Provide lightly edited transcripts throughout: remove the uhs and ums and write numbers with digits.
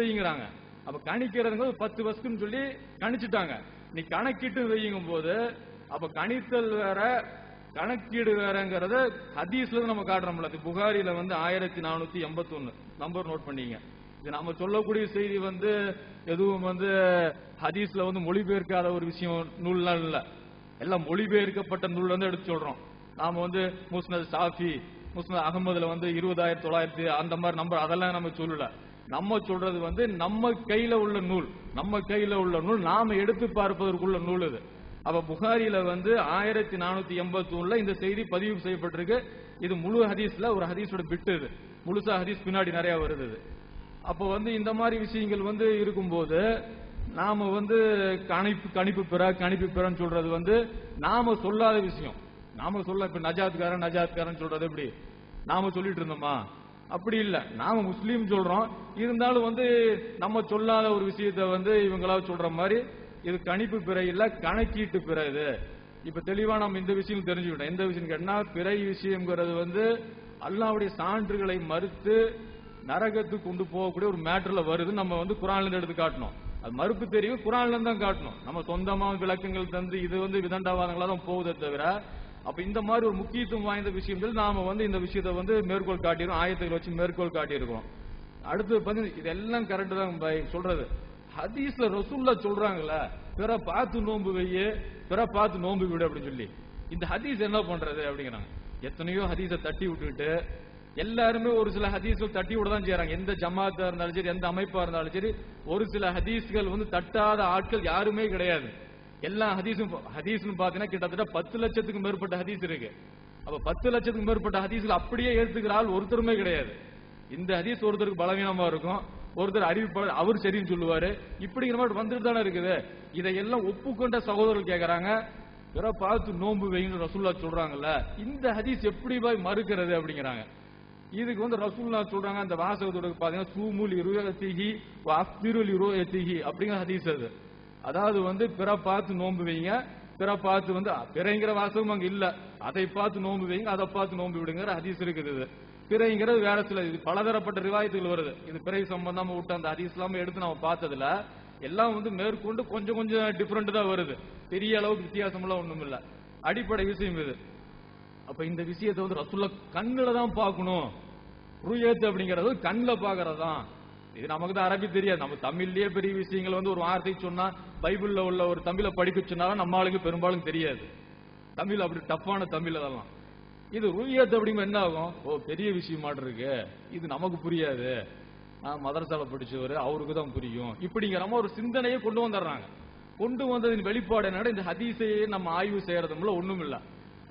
வைங்கிறாங்க. அப்ப கணிக்கிறதுங்க 10 வஸ்துன்னு சொல்லி கணிச்சுட்டாங்க. நீ கணக்கிட்டு வையும் போது அப்ப கணித்தல் வேற கணக்கீடு வேறங்கிறத ஹதீஸ்ல நம்ம காட்டுறோம்ல. புகாரில 1481 நம்பர் நோட் பண்ணீங்க. இது நம்ம சொல்லக்கூடிய செய்தி எதுவும் ஹதீஸ்ல மொழிபெயர்க்காத ஒரு விஷயம் நூல்லாம் இல்ல. எல்லாம் மொழிபெயர்க்கப்பட்ட நூல் எடுத்து சொல்றோம். நாம முஸ்னத் சாஃபி முஸ்னத் அகமதுல 20,900 அந்த மாதிரி நம்பர் அதெல்லாம் நம்ம சொல்லல. நம்ம சொல்றது நம்ம கையில உள்ள நூல், நம்ம கையில உள்ள நூல், நாம எடுத்து பார்ப்பதற்குள்ள நூல் இது. அப்ப புகாரில 1481 இந்த செய்தி பதிவு செய்யப்பட்டிருக்கு. இது முழு ஹதீஸ்ல ஒரு ஹதீஸோட பிட்டு. இது முழுசா ஹதீஸ் பின்னாடி நிறைய வருது. அப்போ இந்த மாதிரி விஷயங்கள் இருக்கும்போது நாம கணிப்பு பெறன்னு சொல்றது நாம சொல்லாத விஷயம். நாம சொல்ல இப்ப நஜாத்காரன் சொல்றது எப்படி நாம சொல்லிட்டு இருந்தோமா? அப்படி இல்ல. நாம முஸ்லீம் சொல்றோம், இருந்தாலும் நம்ம சொல்லாத ஒரு விஷயத்த இவங்களா சொல்ற மாதிரி இது கணிப்பு பிறை இல்ல, கணக்கீட்டு பிறை. இது இப்ப தெளிவா நம்ம இந்த விஷயம் தெரிஞ்சுக்கிட்டோம். எந்த விஷயம் கேட்டா பிறை விஷயம்ங்கிறது அல்லாஹ்வுடைய சான்றுகளை மறுத்து நரகத்துக்கு கொண்டு போகக்கூடிய ஒரு மேட்டர்ல வருது. நம்ம குர்ஆன்ல இருந்து எடுத்து காட்டணும். அது மறுப்பு தெரியும், குர்ஆன்ல இருந்து தான் காட்டணும். நம்ம சொந்தமா விளக்கங்கள் தந்து இது விதண்டாவாதங்களா தான் போகுதே தவிர, அப்ப இந்த மாதிரி ஒரு முக்கியத்துவம் வாய்ந்த விஷயங்கள் நாம இந்த விஷயத்தை மேற்கோள் காட்டியிருக்கோம், ஆயத்துகள் வச்சு மேற்கோள் காட்டியிருக்கோம். அடுத்து இதெல்லாம் கரெக்ட் தான் சொல்றது. ஹதீஸ்ல ரசூல்லா சொல்றாங்கல்ல, பிற பார்த்து நோன்பு வையே, பிற பார்த்து நோன்பு விடு அப்படின்னு சொல்லி, இந்த ஹதீஸ் என்ன பண்றது அப்படிங்கிறாங்க. எத்தனையோ ஹதீஸை தட்டி விட்டுட்டு எல்லாருமே ஒரு சில ஹதீஸ்கள் தட்டி விட தான் செய்யறாங்க. எந்த ஜமாத்தா இருந்தாலும் சரி, எந்த அமைப்பா இருந்தாலும் சரி, ஒரு சில ஹதீஸ்கள் தட்டாத ஆட்கள் யாருமே கிடையாது. எல்லா ஹதீஸ்னு பாத்தீங்கன்னா கிட்டத்தட்ட 10 லட்சத்துக்கு மேற்பட்ட ஹதீஸ் இருக்கு. அப்ப 10 லட்சத்துக்கு மேற்பட்ட ஹதீஸ்கள் அப்படியே ஏத்துக்கிற ஆள் ஒருத்தருமே கிடையாது. இந்த ஹதீஸ் ஒருத்தருக்கு பலவீனமா இருக்கும், ஒருத்தர் அறிவிப்பாளர் அவர் சரின்னு சொல்லுவாரு. இப்படிங்கிற மாதிரி வந்துட்டு தானே இருக்குது. இதையெல்லாம் ஒப்புக்கொண்ட சகோதரர்கள் கேட்கறாங்க, பிற பார்த்து நோன்பு வைங்கன்னு ரசூல்லா சொல்றாங்கல்ல, இந்த ஹதீஸ் எப்படி போய் மறுக்கிறது அப்படிங்கிறாங்க. இதுக்கு ரசூல்லா சொல்றாங்க, அந்த வாசகத்தோட பாத்தீங்கன்னா சூமுல் இருயத்திஹி வஃப்திருல் இருயத்திஹி அப்படிங்கிற ஹதீஸ் அது. அதாவது பிற பார்த்து நோன்பு வைங்க, பிற பார்த்து பிறைங்கிற வாசகம் அங்க இல்ல, அதை பார்த்து நோன்பு வைங்க, அதை பார்த்து நோன்பு விடுங்கிற ஹதீஸ் இருக்குது. பிறைங்கிறது வேற சில பலதரப்பட்ட ரிவாயத்துகள் வருது. இது பிறை சம்பந்தமா விட்டு அந்த ஹதீஸ்லாம் எடுத்து நம்ம பார்த்ததுல எல்லாம் மேற்கொண்டு கொஞ்சம் கொஞ்சம் டிஃபரெண்ட் தான் வருது. பெரிய அளவுக்கு வித்தியாசம் எல்லாம் ஒண்ணும் இல்ல. அடிப்படை விஷயம் இது. அப்ப இந்த விஷயத்தை ரசூல்லா கண்ணுல தான் பார்க்கணும். ருயத் அப்படிங்கிறது கண்ணுல பாக்குறதுதான். இது நமக்கு தான் அரபி தெரியாது. நம்ம தமிழ்லயே பெரிய விஷயங்கள் ஒரு வார்த்தை சொன்னா, பைபிள்ல உள்ள ஒரு தமிழை படிக்க சொன்னாலும் நம்ம ஆளுக்கு பெரும்பாலும் தெரியாது. தமிழ் அப்படி டஃப்பான தமிழ் அதெல்லாம். இது ருயத் அப்படிங்கிற என்ன ஆகும், ஓ பெரிய விஷயமா இருக்கு, இது நமக்கு புரியாது, மதரசால படிச்சவர் அவருக்கு தான் புரியும், இப்படிங்கிற ஒரு சிந்தனையை கொண்டு வந்துடுறாங்க. கொண்டு வந்ததின் வெளிப்பாடு என்ன, இந்த ஹதீஸையே நம்ம ஆய்வு செய்யறதுல ஒண்ணும் இல்ல.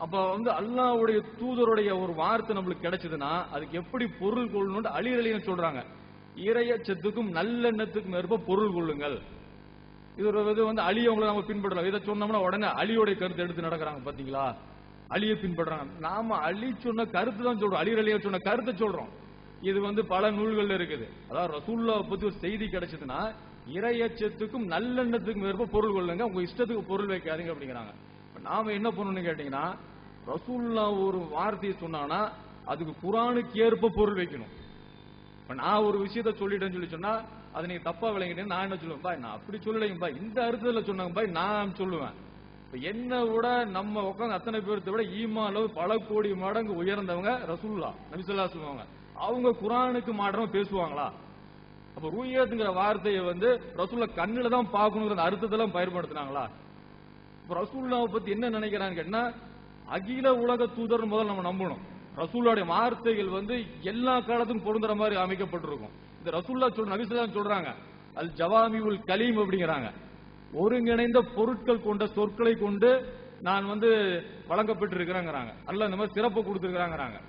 அப்ப அல்லாஹ்வுடைய தூதருடைய ஒரு வார்த்தை நம்மளுக்கு கிடைச்சதுன்னா அதுக்கு எப்படி பொருள் கொள்ளணும் அலிரலின்னு சொல்றாங்க. இறையச்சத்துக்கும் நல்லெண்ணத்துக்கும் ஏற்ப பொருள் கொள்ளுங்கள். இது ஒரு அலி அவங்களை நம்ம பின்பற்றலாம். இதை சொன்னோம்னா உடனே அலியோடைய கருத்தை எடுத்து நடக்கிறாங்க. பாத்தீங்களா, அலியை பின்பற்றாங்க. நாம அலி சொன்ன கருத்து தான் சொல்றோம், அலிரலியை சொன்ன கருத்தை சொல்றோம். இது பல நூல்கள் இருக்குது. அதாவது ரசூலுல்லாஹ் பத்தி ஒரு செய்தி கிடைச்சதுன்னா இறையச்சத்துக்கும் நல்லெண்ணத்துக்கும் ஏற்ப பொருள் கொள்ளுங்க, உங்க இஷ்டத்துக்கு பொருள் வைக்காதீங்க அப்படிங்கிறாங்க. நாம என்ன பண்ணணும்னு கேட்டீங்கன்னா, ரசூலுல்லாஹ் ஒரு வார்த்தையை சொன்னானா அதுக்கு குர்ஆனுக்கு ஏற்ப பொருள் வைக்கணும். நான் ஒரு விஷயத்த சொல்லிட்டேன்னு சொல்லி சொன்னா அதை நீங்க தப்பா விளங்கிட்டேன்னு நான் என்ன சொல்லுவேன், பாய் நான் அப்படி சொல்லலைங்க பாய், இந்த அர்த்தத்துல சொன்னாங்க பாய் நான் சொல்லுவேன். என்ன விட நம்ம உட்காந்து அத்தனை பேர்த்தை விட ஈமான்ல பல கோடி மடங்கு உயர்ந்தவங்க ரசூலுல்லாஹ் நபி ஸல்லல்லாஹு அலைஹி வஸல்லம். அவங்க குர்ஆனுக்கு மாற்றமா பேசுவாங்களா? அப்ப ரூயத்துங்கிற வார்த்தையை ரசூலுல்லாஹ் கண்ணுல தான் பார்க்கணுங்கிற அர்த்தத்தெல்லாம் பயன்படுத்தினாங்களா? ரசூலுல்லாஹ் பத்தி என்ன நினைக்கிறான்னு கேட்டா, அகில உலக தூதர் முதல்ல நம்ம நம்பணும். ரசூலுடைய வார்த்தைகள் எல்லா காலத்துக்கும் பொருந்துற மாதிரி அமைக்கப்பட்டிருக்கும். இந்த ரசூலுல்லாஹ் நபி ஸல்லல்லாஹு அலைஹி சொல்றாங்க, அல் ஜவாமிஉல் கலீம் அப்படிங்கிறாங்க. ஒருங்கிணைந்த பொருட்கள் கொண்ட சொற்களை கொண்டு நான் வழங்கப்பட்டிருக்கிறேங்கிறாங்க. அல்லாஹ் இந்த மாதிரி சிறப்பு கொடுத்திருக்கிறாங்க.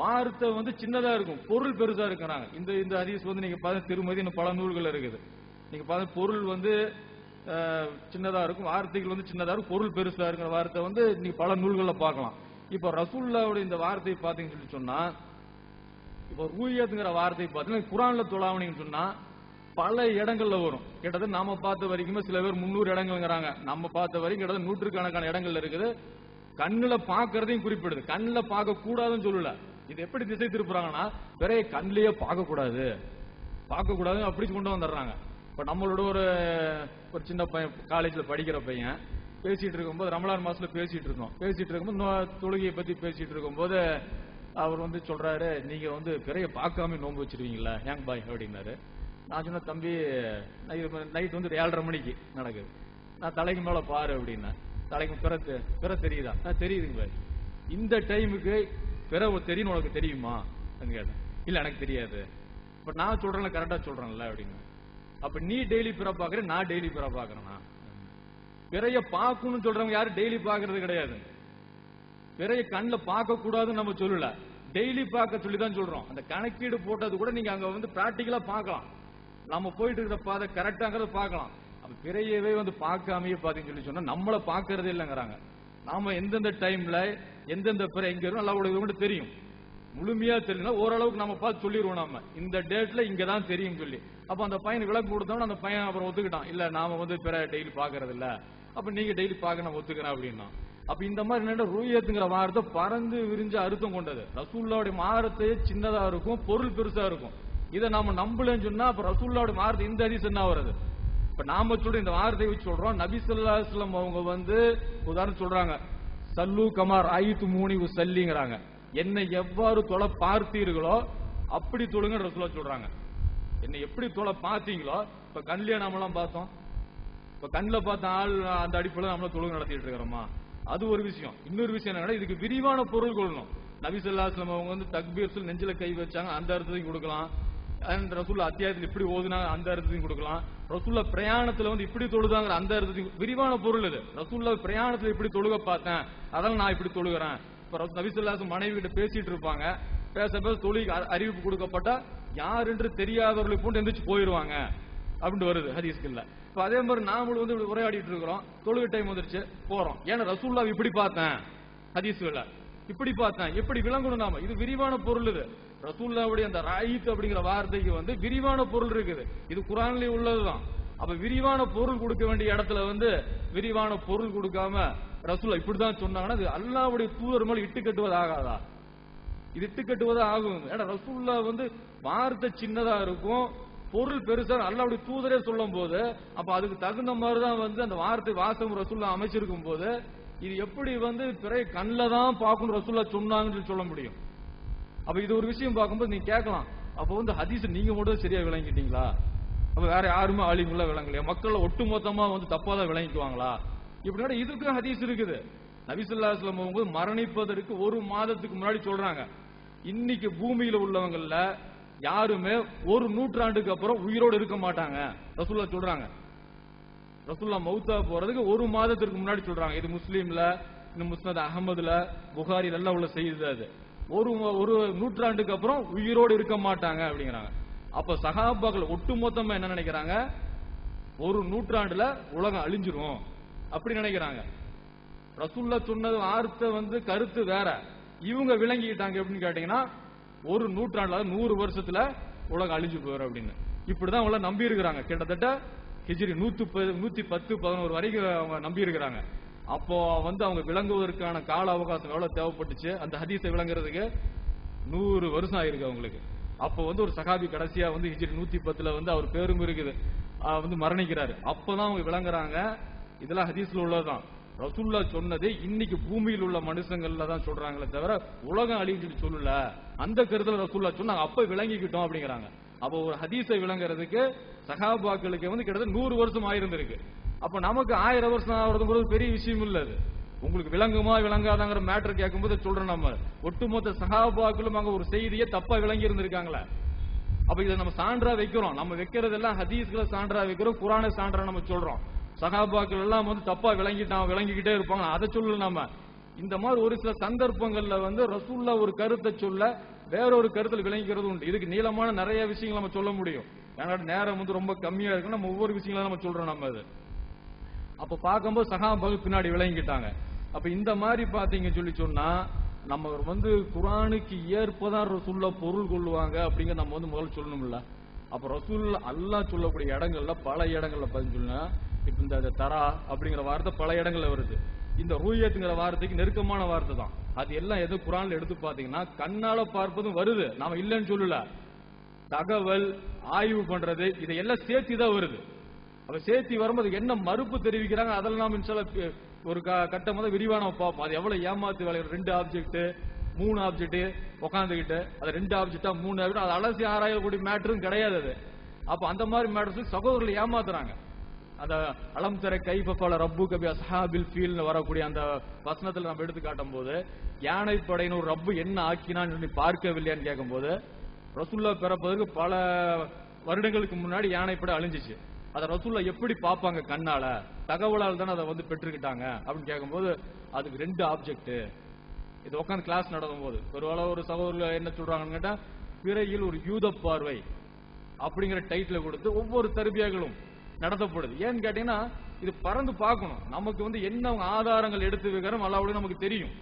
வார்த்தை சின்னதா இருக்கும், பொருள் பெருசா இருக்கிறாங்க. இந்த ஹதீஸ் நீங்க பார்த்து திருமதி இன்னும் பல நூல்கள் இருக்குது. நீங்க பார்த்து பொருள் சின்னதா இருக்கும், வார்த்தைகள் சின்னதா இருக்கும், பொருள் பெருசா இருக்கிற வார்த்தை நீங்க பல நூல்கள்ல பார்க்கலாம். இப்ப ரசூலுல்லாஹ்வுடைய இந்த வார்த்தை பாத்தீங்கன்னு சொல்லி சொன்னா, இப்ப ரூயத்துங்கிற வார்த்தை பாத்தீங்கன்னா குர்ஆன்ல தொழாவணின்னு சொன்னா பல இடங்கள்ல வரும். கிட்டத்தட்ட நாம பார்த்த வரைக்குமே சில பேர் 300 இடங்கள்ங்கிறாங்க. நம்ம பார்த்த வரைக்கும் கிட்டத்தட்ட நூற்றுக்கணக்கான இடங்கள்ல இருக்குது. கண்ணுல பாக்குறதையும் குறிப்பிடுது, கண்ணுல பார்க்க கூடாதுன்னு சொல்லல. இது எப்படி திசை திருப்புறாங்கன்னா, பிறைய கண்ணிலேயே பார்க்க கூடாது, பார்க்க கூடாது அப்படி கொண்டு வந்துடுறாங்க. இப்ப நம்மளோட ஒரு சின்ன பையன் காலேஜ்ல படிக்கிற பையன் பேசிட்டு இருக்கும்போது, ரமலான் மாசத்துல பேசிட்டு இருக்கும்போது தொழுகையை பத்தி பேசிட்டு இருக்கும்போது அவர் வந்து சொல்றாரு, நீங்க வந்து பிறைய பார்க்காம நோன்பு வச்சிருவீங்களா ஏங் பாய் அப்படின்னாரு. நான் சொன்ன, தம்பி நைட் வந்து 7:30 மணிக்கு நடக்குது, நான் தலைக்கு மேல பாரு அப்படின்னா, தலைக்கு பிற தெரியுதா? தெரியுதுங்க பாய். இந்த டைமுக்கு பிற தெரியும் உனக்கு தெரியுமா கேட்டேன். இல்ல எனக்கு தெரியாது. இப்ப நான் சொல்றேன்ல, கரெக்டா சொல்றேன்ல அப்படின்னு. அப்ப நீ டெய்லி பிற பாக்குற, நான் டெய்லி பிற பாக்குறேன்னா? பிறைய பார்க்கணும்னு சொல்றவங்க யாரும் டெய்லி பாக்குறது கிடையாது. பிறைய கண்ணுல பார்க்க கூடாதுன்னு நம்ம சொல்லல, டெய்லி பார்க்க சொல்லிதான் சொல்றோம். அந்த கணக்கீடு போட்டது கூட நீங்க அங்க வந்து பிராக்டிகலா பார்க்கலாம். நம்ம போயிட்டு இருக்கிற பாதை கரெக்டாங்கிறத பார்க்கலாம். அப்ப பிறையவே வந்து பார்க்காமயே பாத்தீங்கன்னு சொல்லி சொன்னா நம்மள பாக்குறதே இல்லைங்கிறாங்க. நாம எந்தெந்த டைம்ல எந்தெந்த பிறை எங்க இருக்கும் நல்லா தெரியும். முழுமையா தெரியல, ஓரளவுக்கு நம்ம பார்த்து சொல்லிடுவோம், நம்ம இந்த டேட்ல இங்கதான் தெரியும் சொல்லி. அப்ப அந்த பையன் விளக்கு கொடுத்தோம்னா அந்த பையன் அப்புறம் ஒத்துக்கிட்டான், இல்ல நாம வந்து பிற டெய்லி பாக்குறது இல்ல, அப்ப நீங்க டெய்லி பார்க்க நான் ஒத்துக்கிறேன் அப்படின்னா. அப்ப இந்த மாதிரி என்ன, ரூயத்துங்கிற வார்த்தை பறந்து விரிஞ்ச அர்த்தம் கொண்டது. ரசூலுல்லாஹ்வுடைய மார்க்கத்தையே சின்னதா இருக்கும், பொருள் பெருசா இருக்கும். இதை நாம நம்பலன்னு சொன்னா அப்ப ரசூலுல்லாஹ்வுடைய மார்க்கம் இந்த ஹதீஸ் என்ன வருது? இப்ப நாம சொல்ற இந்த வார்த்தையை வச்சு சொல்றோம். நபி ஸல்லல்லாஹு அலைஹி வஸல்லம் அவங்க வந்து உதாரணம் சொல்றாங்க, சல்லு கமார் ஆயித்து மூனி சல்லிங்கிறாங்க, என்னை எவ்வாறு தொலை பார்த்தீர்களோ அப்படி தொழுங்க ரசூலுல்லாஹ் சொல்றாங்க. என்னை எப்படி தொலை பார்த்தீங்களோ, இப்ப கண்ணிலே நாமெல்லாம் பார்த்தோம், இப்ப கண்ணில் பார்த்த ஆள் அந்த அடிப்படையில் நம்மள தொழுகை நடத்திட்டு இருக்கிறோமா? அது ஒரு விஷயம். இன்னொரு விஷயம் என்ன, இதுக்கு விரிவான பொருள் கொள்ளணும். நபி ஸல்லல்லாஹு அலைஹி வஸல்லம் அவங்க வந்து தக்பீர் சொல்லி நெஞ்சில கை வச்சாங்க, அந்த அர்த்தத்தையும் கொடுக்கலாம். ரசூலுல்லாஹ் அத்தியாயத்தில் இப்படி ஓதுனாங்க, அந்த அர்த்தத்தையும் கொடுக்கலாம். ரசூலுல்லாஹ் பிரயாணத்துல வந்து இப்படி தொழுதாங்கிற அந்த அர்த்தத்தையும், விரிவான பொருள் இது. ரசூலுல்லாஹ் பிரயாணத்துல இப்படி தொழுக பார்த்தேன், அதனால நான் இப்படி தொழுகிறேன். இப்ப நபி ஸல்லல்லாஹு அலைஹி வஸல்லம் மனைவி கிட்ட பேசிட்டு இருப்பாங்க, பேச தொழுகை அறிவிப்பு கொடுக்கப்பட்டா யார் என்று தெரியாதவர்களை போட்டு எந்திரிச்சு போயிருவாங்க அப்படின்னு வருது ஹதீஸ்ல. இப்ப அதே மாதிரி நாமளும் வந்து உரையாடிட்டு இருக்கிறோம், தொழுகை டைம் வந்துருச்சு போறோம். ஏன்னா ரசூலுல்லாஹ் இப்படி பார்த்தேன், ஹதீஸ்ல இப்படி பார்த்தேன், எப்படி விளங்கணும் நாம? இது விரிவான பொருள். இது ரசூலுல்லாஹ்வுடைய அந்த ராயித் அப்படிங்கிற வார்த்தைக்கு வந்து விரிவான பொருள் இருக்குது. இது குர்ஆன்லயே உள்ளதுதான். அப்ப விரிவான பொருள் கொடுக்க வேண்டிய இடத்துல வந்து விரிவான பொருள் கொடுக்காம ரசூலுல்லாஹ் இப்படிதான் சொன்னாங்கன்னா அது அல்லாஹ்வுடைய தூதர் மேல இட்டு கட்டுவது ஆகாதா? இது இட்டு கட்டுவதா ஆகும். ஏன்னா ரசூலுல்லாஹ் வந்து வார்த்தை சின்னதா இருக்கும், பொருள் பெருசா அல்லாஹ்வுடைய தூதரே சொல்லும் போது, அப்ப அதுக்கு தகுந்த மாதிரிதான் வந்து அந்த வார்த்தை வாசகம் ரசூலுல்லாஹ் அமைச்சிருக்கும் போது, இது எப்படி வந்து பிறை கண்ணில் தான் பார்க்கணும் ரசூலுல்லாஹ் சொன்னாங்கன்னு சொல்ல முடியும்? அப்ப இது ஒரு விஷயம் பார்க்கும்போது நீங்க கேட்கலாம், அப்ப வந்து ஹதீஸ் நீங்க மட்டும் சரியா விளங்கிட்டீங்களா? அப்ப வேற யாருமே ஆலிமுல்லா விளங்கலையா? மக்கள் ஒட்டுமொத்தமா வந்து தப்பாதான் விளங்கிக்குவாங்களா? இப்படி இதுக்கும் ஹதீஸ் இருக்குது. நபி ஸல்லல்லாஹு அலைஹி வஸல்லம் அவங்க மரணிப்பதற்கு 1 மாதத்துக்கு முன்னாடி சொல்றாங்க, இன்னைக்கு பூமியில உள்ளவங்கல்ல யாருமே 1 நூற்றாண்டுக்கு அப்புறம் உயிரோடு இருக்க மாட்டாங்க ரசூலுல்லாஹ் சொல்றாங்க. ரசூலுல்லாஹ் மௌத்தா போறதுக்கு 1 மாதத்திற்கு முன்னாடி சொல்றாங்க. இது முஸ்லீம்ல, முஸ்னத் அஹமதுல, புகாரில எல்லாம் உள்ள செய்தி. அது ஒரு நூற்றாண்டுக்கு அப்புறம் உயிரோடு இருக்க மாட்டாங்க அப்படிங்கிறாங்க. அப்ப சஹாபாக்கள் ஒட்டுமொத்தமா என்ன நினைக்கிறாங்க, 1 நூற்றாண்டுல உலகம் அழிஞ்சிரும் அப்படி நினைக்கிறாங்க. ரசூலுல்லாஹ் சொன்னது வார்த்தை வந்து கருத்து வேற, இவங்க விளங்கிட்டாங்க எப்படின்னு கேட்டீங்கன்னா 1 நூற்றாண்டுல 100 வருஷத்துல உலகம் அழிஞ்சு போயிடும் அப்படின்னு. இப்படிதான் அவங்க நம்பி இருக்கிறாங்க. கிட்டத்தட்ட ஹிஜ்ரி 110-11 வரைக்கும் அவங்க நம்பி இருக்கிறாங்க. அப்போ வந்து அவங்க விளங்குவதற்கான கால அவகாசம் எவ்வளவு தேவைப்பட்டுச்சு? அந்த ஹதீஸை விளங்குறதுக்கு 100 வருஷம் ஆயிருக்கு அவங்களுக்கு. அப்போ வந்து ஒரு சஹாபி கடைசியா வந்து ஹிஜ்ரி 110 வந்து அவர் பேரும் இருக்குது வந்து மரணிக்கிறாரு. அப்பதான் அவங்க விளங்குறாங்க, இதெல்லாம் ஹதீஸ்ல உள்ளதுதான். ரசூலுல்லாஹ் சொன்னது இன்னைக்கு பூமியில் உள்ள மனுஷங்கள்ல தான் சொல்றாங்களே தவிர உலகம் அழிஞ்சு சொல்லல. அந்த கருத்துல ரசூலுல்லாஹ் சொன்னாங்க, அப்ப விளங்கிக்கிட்டோம் அப்படிங்கிறாங்க. அப்போ ஒரு ஹதீஸை விளங்குறதுக்கு சஹாபாக்களுக்கு வந்து கிட்டத்தட்ட 100 வருஷம் ஆயிருந்திருக்கு. அப்ப நமக்கு 1000 வருஷம் ஆகுறதுங்கிறது பெரிய விஷயம் இல்ல. அது உங்களுக்கு விளங்குமா விளங்காதாங்கிற மேட்டர் கேட்கும்போது சொல்றோம், நம்ம ஒட்டுமொத்த சஹாபாக்களும் அங்க ஒரு செய்தியை தப்பா விளங்கி இருந்திருக்காங்களே. அப்ப இதை நம்ம சான்றா வைக்கிறோம். நம்ம வைக்கிறதெல்லாம் ஹதீஸ்களை சான்றா வைக்கிறோம், குர்ஆனை சான்றா நம்ம சொல்றோம். சஹாபாக்கள் எல்லாம் வந்து தப்பா விளங்கிக்கிட்டே இருப்பாங்க, அதை சொல்லல. நம்ம இந்த மாதிரி ஒரு சில சந்தர்ப்பங்கள்ல வந்து ரசூலுல்லாஹ் ஒரு கருத்தை சொல்ல வேறொரு கருத்தில் விளங்கிக்கிறது உண்டு. இதுக்கு நீளமான நிறைய விஷயங்கள் நம்ம சொல்ல முடியும். ஏன்னா நேரம் வந்து ரொம்ப கம்மியா இருக்கு, நம்ம ஒவ்வொரு விஷயங்களும் நம்ம சொல்றோம். நம்ம அது அப்ப பார்க்கும்போது சஹாபாக்கள் பின்னாடி விளங்கிட்டாங்க. அப்ப இந்த மாதிரி பாத்தீங்க சொல்லி சொன்னா நம்ம வந்து குர்ஆனுக்கு ஏற்பதான் ரசூலுல்லாஹ் பொருள் கொள்ளுவாங்க அப்படிங்கிற நம்ம வந்து முதல்ல சொல்லணும்ல. அப்ப ரசூலுல்லாஹ் அல்லாஹ் சொல்லக்கூடிய இடங்கள்ல பல இடங்கள்ல பார்த்தீங்கன்னா, இப்ப இந்த தரா அப்படிங்கிற வார்த்தை பல இடங்கள்ல வருது. இந்த ரூயத்துங்கிற வார்த்தைக்கு நெருக்கமான வார்த்தை தான். அது எல்லாம் எது குர்ஆன்ல எடுத்து பாத்தீங்கன்னா கண்ணால பார்ப்பதும் வருது, நாம இல்லைன்னு சொல்லல. தகவல், ஆய்வு பண்றது, இதையெல்லாம் சேர்த்தி தான் வருது. அப்ப சேர்த்தி வரும்போது என்ன மறுப்பு தெரிவிக்கிறாங்க, அதெல்லாம் நாம் இன்ஷால்லா ஒரு கட்டம் வந்து விரிவான பார்ப்போம். அது எவ்வளவு ஏமாத்து வேலை, 2 ஆப்ஜெக்ட் 3 ஆப்ஜெக்ட் உட்காந்துக்கிட்டு அது 2 ஆப்ஜெக்டா 3 ஆப்ஜெக்ட், அது அலசி ஆராயக்கூடிய மேட்டரும் கிடையாது அது. அப்ப அந்த மாதிரி மேட்டர்ஸ் சகோதரர்கள் ஏமாத்துறாங்க. அந்த அலம் தர கைஃபல ரப்பு கபி அஸ்ஹாபில் ஃபீல்னு வரக்கூடிய அந்த வசனத்தில் நம்ம எடுத்து காட்டும் போது, யானை படையின் ஒரு ரப்பு என்ன ஆக்கினான்னு சொல்லி பார்க்கவில்லையான்னு கேட்கும் போது, ரசூல்லா பிறப்பதற்கு பல வருடங்களுக்கு முன்னாடி யானைப்படை அழிஞ்சிச்சு. அதை ரசூல்லா எப்படி பார்ப்பாங்க, கண்ணால தகவலால் தானே அதை வந்து பெற்றுக்கிட்டாங்க அப்படின்னு கேட்கும்போது, அதுக்கு 2 ஆப்ஜெக்ட். இது உட்காந்து கிளாஸ் நடக்கும் போது ஒருவேளை ஒரு சகோதரர்கள் என்ன சொல்றாங்கன்னு கேட்டா, பிறையில் ஒரு யூத பார்வை அப்படிங்கிற டைட்டில் கொடுத்து ஒவ்வொரு தர்பியாக்களும் நடத்தப்படுது. ஏன்னு கேட்டீங்கன்னா, இது பறந்து பார்க்கணும். நமக்கு வந்து என்ன ஆதாரங்கள் எடுத்து வைக்கிறோம் அல்லாஹ்வுடைய நமக்கு தெரியும்.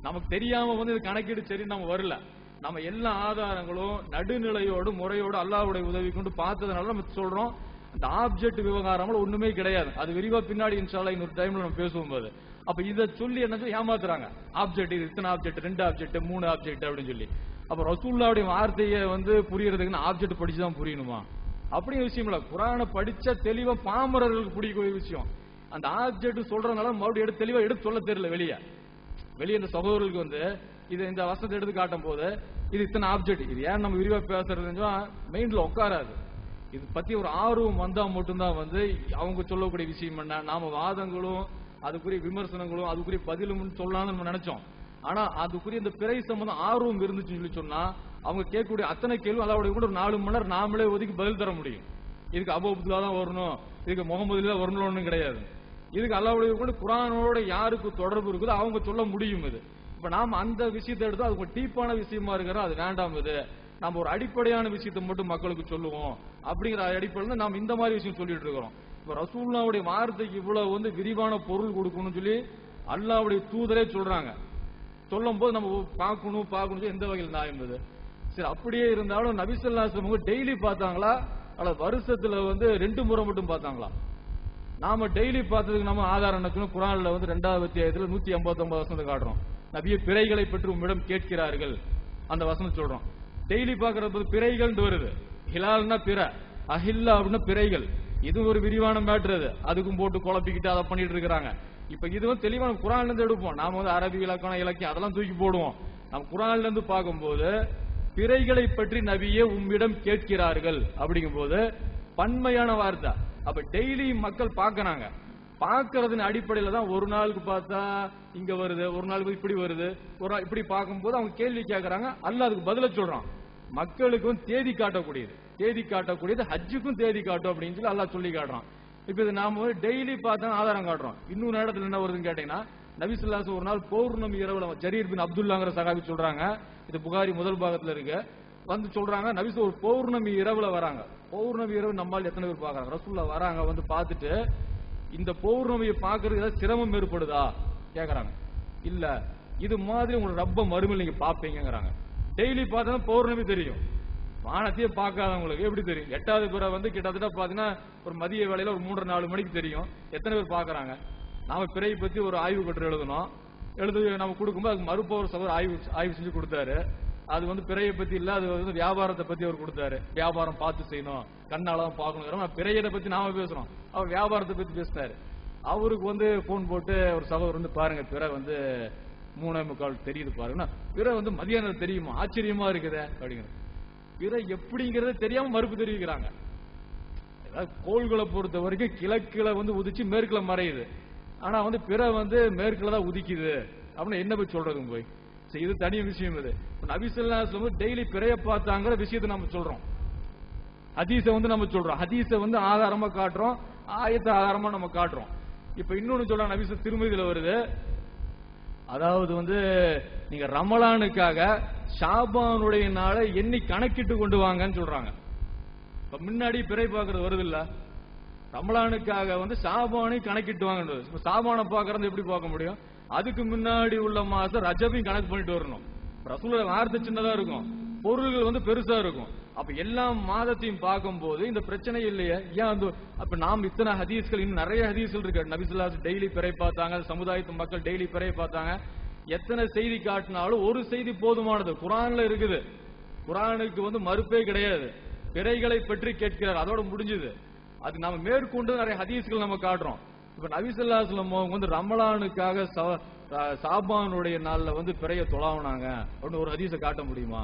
நமக்கு தெரியாம வந்து இது கணக்கீடு சரி நம்ம வரல. நம்ம எல்லா ஆதாரங்களும் நடுநிலையோடு முறையோடு அல்லாஹ்வுடைய உதவி கொண்டு பார்த்ததுனால நம்ம சொல்றோம். அந்த ஆப்ஜெக்ட் விவகாரங்கள் ஒண்ணுமே கிடையாது. அது விரிவா பின்னாடி இன்ஷால்லா இன்னொரு டைம்ல நம்ம பேசும்போது. அப்ப இதை சொல்லி என்ன ஏமாத்துறாங்க, ஆப்ஜெக்ட் இது இத்தனை ஆப்ஜெக்ட், 2 ஆப்ஜெக்ட் 3 ஆப்ஜெக்ட் அப்படின்னு சொல்லி. அப்ப ரசூலுல்லாஹ்வுடைய வார்த்தையை வந்து புரியறதுக்கு ஆப்ஜெக்ட் படிச்சுதான் புரியணுமா? அப்படிங்கிற விஷயம் இல்ல. குர்ஆனை படிச்ச தெளிவா பாமரர்களுக்கு பிடிக்கக்கூடிய விஷயம். அந்த ஆப்ஜெக்ட் சொல்றதுனால மறுபடியும் எடுத்து தெளிவா எடுத்து சொல்ல தெரியல. வெளியே இந்த சகோதரர்களுக்கு வந்து இது இந்த வசனத்தை எடுத்து காட்டும் போது, இது இத்தனை ஆப்ஜெக்ட், இது ஏன் நம்ம விரிவா பேசுறதுன்னு மைண்ட்ல உட்காராது. இது பத்தி ஒரு ஆர்வம் வந்தா மட்டும்தான் வந்து அவங்க சொல்லக்கூடிய விஷயம் என்ன, நாம வாதங்களும் அதுக்குரிய விமர்சனங்களும் அதுக்குரிய பதிலும் சொல்லலாம்னு நம்ம நினைச்சோம். ஆனா அதுக்குரிய இந்த பிறை சம்பந்தம் ஆர்வம் இருந்துச்சுன்னு சொல்லி சொன்னா, அவங்க கேட்கக்கூடிய அத்தனை கேள்வி அல்லாஹ்வுடைய கூட ஒரு 4 மணி நேரம் நாமளே ஒதுக்கி பதில் தர முடியும். இதுக்கு அபூ அப்துல்லா தான் வரணும், இதுக்கு முகமது தான் வரணும்னு கிடையாது. இதுக்கு அல்லாஹ்வுடைய கூட குர்ஆனோட யாருக்கு தொடர்பு இருக்குதோ அவங்க சொல்ல முடியும். இது இப்ப நாம அந்த விஷயத்தை எடுத்து அது ஒரு டீப்பான விஷயமா இருக்கிறோம், அது வேண்டாம். இது நம்ம ஒரு அடிப்படையான விஷயத்தை மட்டும் மக்களுக்கு சொல்லுவோம் அப்படிங்கிற அடிப்படையில் நாம் இந்த மாதிரி விஷயம் சொல்லிட்டு இருக்கிறோம். இப்ப ரசூலுல்லாஹ்வுடைய வார்த்தைக்கு இவ்வளவு வந்து விரிவான பொருள் கொடுக்கணும்னு சொல்லி அல்லாஹ்வுடைய தூதரே சொல்றாங்க. சொல்லும் போது நம்ம பார்க்கணும் எந்த வகையில் நியாயம் இது? சரி, அப்படியே இருந்தாலும் நபி ஸல்லல்லாஹு அலைஹி வஸல்லம் டெய்லி பார்த்தாங்களா அல்லது வருஷத்துல வந்து 2 முறை மட்டும் பார்த்தாங்களா? நாம டெய்லி பார்த்ததுக்கு நம்ம ஆதாரம் என்ன சொல்லணும்? குர்ஆன்ல வந்து 2வது அத்தியாயத்துல 189 வசனத்தை காட்டுறோம். நபியே பிறைகளை பற்றி உம்மிடம் கேட்கிறார்கள் அந்த வசனம் சொல்றோம். டெய்லி பார்க்கறது பிறைகள் வருது. ஹிலால்னா பிற, அஹில்லா அப்படின்னா பிறைகள். இது ஒரு விரிவான மேட்டர். அது அதுக்கும் போட்டு குழப்பிக்கிட்டு அதை பண்ணிட்டு இருக்கிறாங்க. இப்ப இது வந்து தெளிவான குர்ஆன்ல இருந்து எடுப்போம். நாம வந்து அரபி இலக்கியம் அதெல்லாம் தூக்கி போடுவோம். நம்ம குர்ஆன்ல இருந்து பார்க்கும்போது பிறைகளை பற்றி நபியே உம்மிடம் கேட்கிறார்கள் அப்படிங்கும் போது பன்மையான வார்த்தை. அப்ப டெய்லி மக்கள் பார்க்கறாங்க. பார்க்கறதுன்னு அடிப்படையில தான் ஒரு நாளுக்கு பார்த்தா இங்க வருது, ஒரு நாளுக்கு இப்படி வருது, ஒரு நாள் இப்படி பார்க்கும்போது அவங்க கேள்வி கேட்கறாங்க. அல்லாஹ் அதுக்கு பதில சொல்றான். மக்களுக்கும் தேதி காட்டக்கூடியது ஹஜ்ஜுக்கும் தேதி காட்டும் அப்படின்னு சொல்லி அல்லாஹ் சொல்லி காட்டுறான். இப்ப இது நாம டெய்லி பார்த்தா ஆதாரம் காட்டுறோம். இன்னொரு இடத்துல என்ன வருதுன்னு கேட்டீங்கன்னா, நபி ஸல்லல்லாஹு அலைஹி வஸல்லம் ஒரு நாள் பௌர்ணமி இரவுல ஜரீர் பின் அப்துல்லாங்கிற சஹாபி சொல்றாங்க, இது புகாரி முதல் பாகத்துல இருக்கு, வந்து சொல்றாங்க நபி ஒரு பௌர்ணமி இரவுல வராங்க. பௌர்ணமி இரவு நம்மால் எத்தனை பேர் பாக்குறாங்க? ரசூலுல்லாஹ் வராங்க, வந்து பார்த்துட்டு இந்த பௌர்ணமியை பாக்குறதுக்கு ஏதாவது சிரமம் ஏற்படுதா கேக்குறாங்க. இல்ல, இது மாதிரி உங்களோட ரப்ப மறுமையில் நீங்க பாப்பீங்கிறாங்க. டெய்லி பார்த்தா பௌர்ணமி தெரியும், வானத்தையே பார்க்காதவங்களுக்கு எப்படி தெரியும்? 8வது பிறை வந்து கிட்டத்தட்ட பாத்தீங்கன்னா ஒரு மதிய வேளையில ஒரு 3-4 மணிக்கு தெரியும். எத்தனை பேர் பாக்குறாங்க? நாம பிறையை பத்தி ஒரு ஆய்வு கட்டுரை எழுதணும். நம்ம கொடுக்கும்போது அதுக்கு மறுப்பவர் சகோதரர் ஆய்வு செஞ்சு கொடுத்தாரு. அது வந்து பிறையை பத்தி இல்ல, அது வந்து வியாபாரத்தை பத்தி அவர் கொடுத்தாரு. வியாபாரம் பார்த்து செய்யணும், கண்ணாலதான் பார்க்கணும். பிறையை பத்தி நாம பேசுறோம், அவர் வியாபாரத்தை பத்தி பேசினாரு. அவருக்கு வந்து போன் போட்டு ஒரு சகோதரர் வந்து பாருங்க பிறை வந்து 3:45 தெரியுது பாருங்க, பிறை வந்து மதியானம் தெரியுமா, ஆச்சரியமா இருக்குது அப்படிங்கிற. பிறை எப்படிங்கிறத தெரியாம மறுப்பு தெரிவிக்கிறாங்க. கோள்களை பொறுத்த வரைக்கும் கிழக்குல வந்து உதிச்சு மேற்குல மறையுது. ஆனா வந்து பிறை வந்து மேற்குல தான் உதிக்குது அப்படின்னு என்ன போய் சொல்றது போய்? இது தனி விஷயம். இது நபி ஸல்லல்லாஹு அலைஹி வஸல்லம் டெய்லி பிறைய பார்த்தாங்கிற விஷயத்தை நம்ம சொல்றோம். ஹதீஸ வந்து நம்ம சொல்றோம், ஹதீஸ வந்து ஆதாரமா காட்டுறோம், ஆயத்தை ஆதாரமா நம்ம காட்டுறோம். இப்ப இன்னொன்னு சொல்றாங்க, நபி திருமதியில வருது, அதாவது வந்து நீங்க ரமலானுக்காக ஷாபானுடைய நாளை எண்ணி கணக்கிட்டு கொண்டு வாங்கன்னு சொல்றாங்க. இப்ப முன்னாடி பிறை பார்க்கறது வருது இல்ல, ரமலானுக்காக வந்து ஷாபானை கணக்கிட்டு வாங்கன்றது. ஷாபானை பார்க்கறது எப்படி பார்க்க முடியும்? அதுக்கு முன்னாடி உள்ள மாசம் ரஜபையும் கணக்கு பண்ணிட்டு வரணும். ரசூலுல்லாஹ் வார்த்தை சின்னதா இருக்கும், பொருள்கள் வந்து பெருசா இருக்கும். அப்ப எல்லா மாதத்தையும் பார்க்கும் போது இந்த பிரச்சனை இல்லையே. ஏன் அந்த அப்ப நாம் இத்தனை ஹதீஸ்கள், இன்னும் நிறைய ஹதீஸ்கள் இருக்கு. நபி ஸல்லல்லாஹு அலைஹி வஸல்லம் டெய்லி பிறை பார்த்தாங்க, சமுதாயத்து மக்கள் டெய்லி பிறை பார்த்தாங்க. எத்தனை செய்தி காட்டினாலும் ஒரு செய்தி போதுமானது. குர்ஆன்ல இருக்குது, குர்ஆனுக்கு வந்து மறுப்பே கிடையாது. பிறைகளை பற்றி கேட்கிறார், அதோட முடிஞ்சது. அது நாம மேற்கொண்டு நிறைய ஹதீஸ்கள் நம்ம காட்டுறோம். இப்ப நபி ஸல்லல்லாஹு அலைஹி வஸல்லம் அவங்க ரமலானுக்காக சாபானுடைய நாள்ல பிறைய தொழாவுனாங்க அப்படின்னு ஒரு ஹதீஸை காட்ட முடியுமா?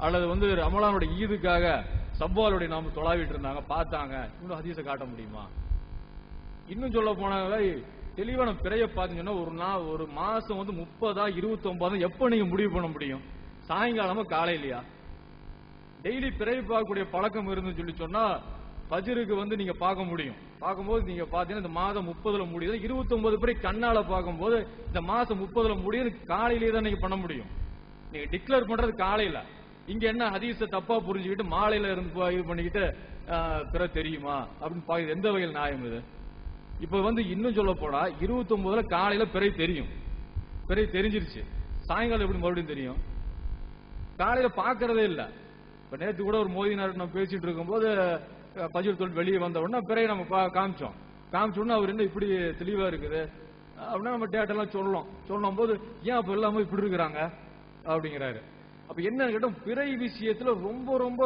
அல்லது ரமலானுடைய ஈதுக்காக சவ்வாலுடைய நாம தொழாவிட்டு இருந்தாங்க பார்த்தாங்க, இன்னும் ஹதீஸை காட்ட முடியுமா? இன்னும் சொல்ல போனாங்க, தெளிவான பிறைய பாத்தீங்கன்னா ஒரு மாசம் 30 29 எப்ப நீங்க முடிவு பண்ண முடியும்? சாயங்காலமா காலையிலயா? டெய்லி பிறை பார்க்கக்கூடிய பழக்கம் இருந்து சொல்லி சொன்னா ஃபஜ்ருக்கு நீங்க பார்க்க முடியும். பார்க்கும்போது நீங்க பாத்தீங்கன்னா இந்த மாதம் 30ல முடியுது, 29 பிறை கண்ணால பார்க்கும்போது இந்த மாசம் 30ல முடியுது, காலையிலேயே தான் நீங்க பண்ண முடியும். நீங்க டிக்ளேர் பண்றது காலையில. இங்க என்ன ஹதீஸ தப்பா புரிஞ்சுக்கிட்டு மாலையில இருந்து இது பண்ணிக்கிட்டு பிற தெரியுமா அப்படின்னு பாக்குறது எந்த வகையில் நியாயம் இது? இப்ப இன்னும் சொல்ல போனா 29ல காலையில பிறை தெரியும், பிறை தெரிஞ்சிருச்சு, சாயங்காலம் எப்படி மறுபடியும் தெரியும்? காலையில பாக்குறதே இல்ல. இப்ப நேற்று கூட ஒரு மோதி நாடு நம்ம பேசிட்டு இருக்கும்போது பஜ்ர் தொழில் வெளியே வந்த உடனே பிறையை நம்ம காமிச்சோம். காமிச்சோன்னா அவர் என்ன இப்படி தெளிவா இருக்குது அப்படின்னா நம்ம டேட்டெல்லாம் சொல்லும் போது ஏன் அப்ப எல்லாமே இப்படி இருக்கிறாங்க அப்படிங்கிறாரு. அப்ப என்ன கேட்டா பிறை விஷயத்துல ரொம்ப ரொம்ப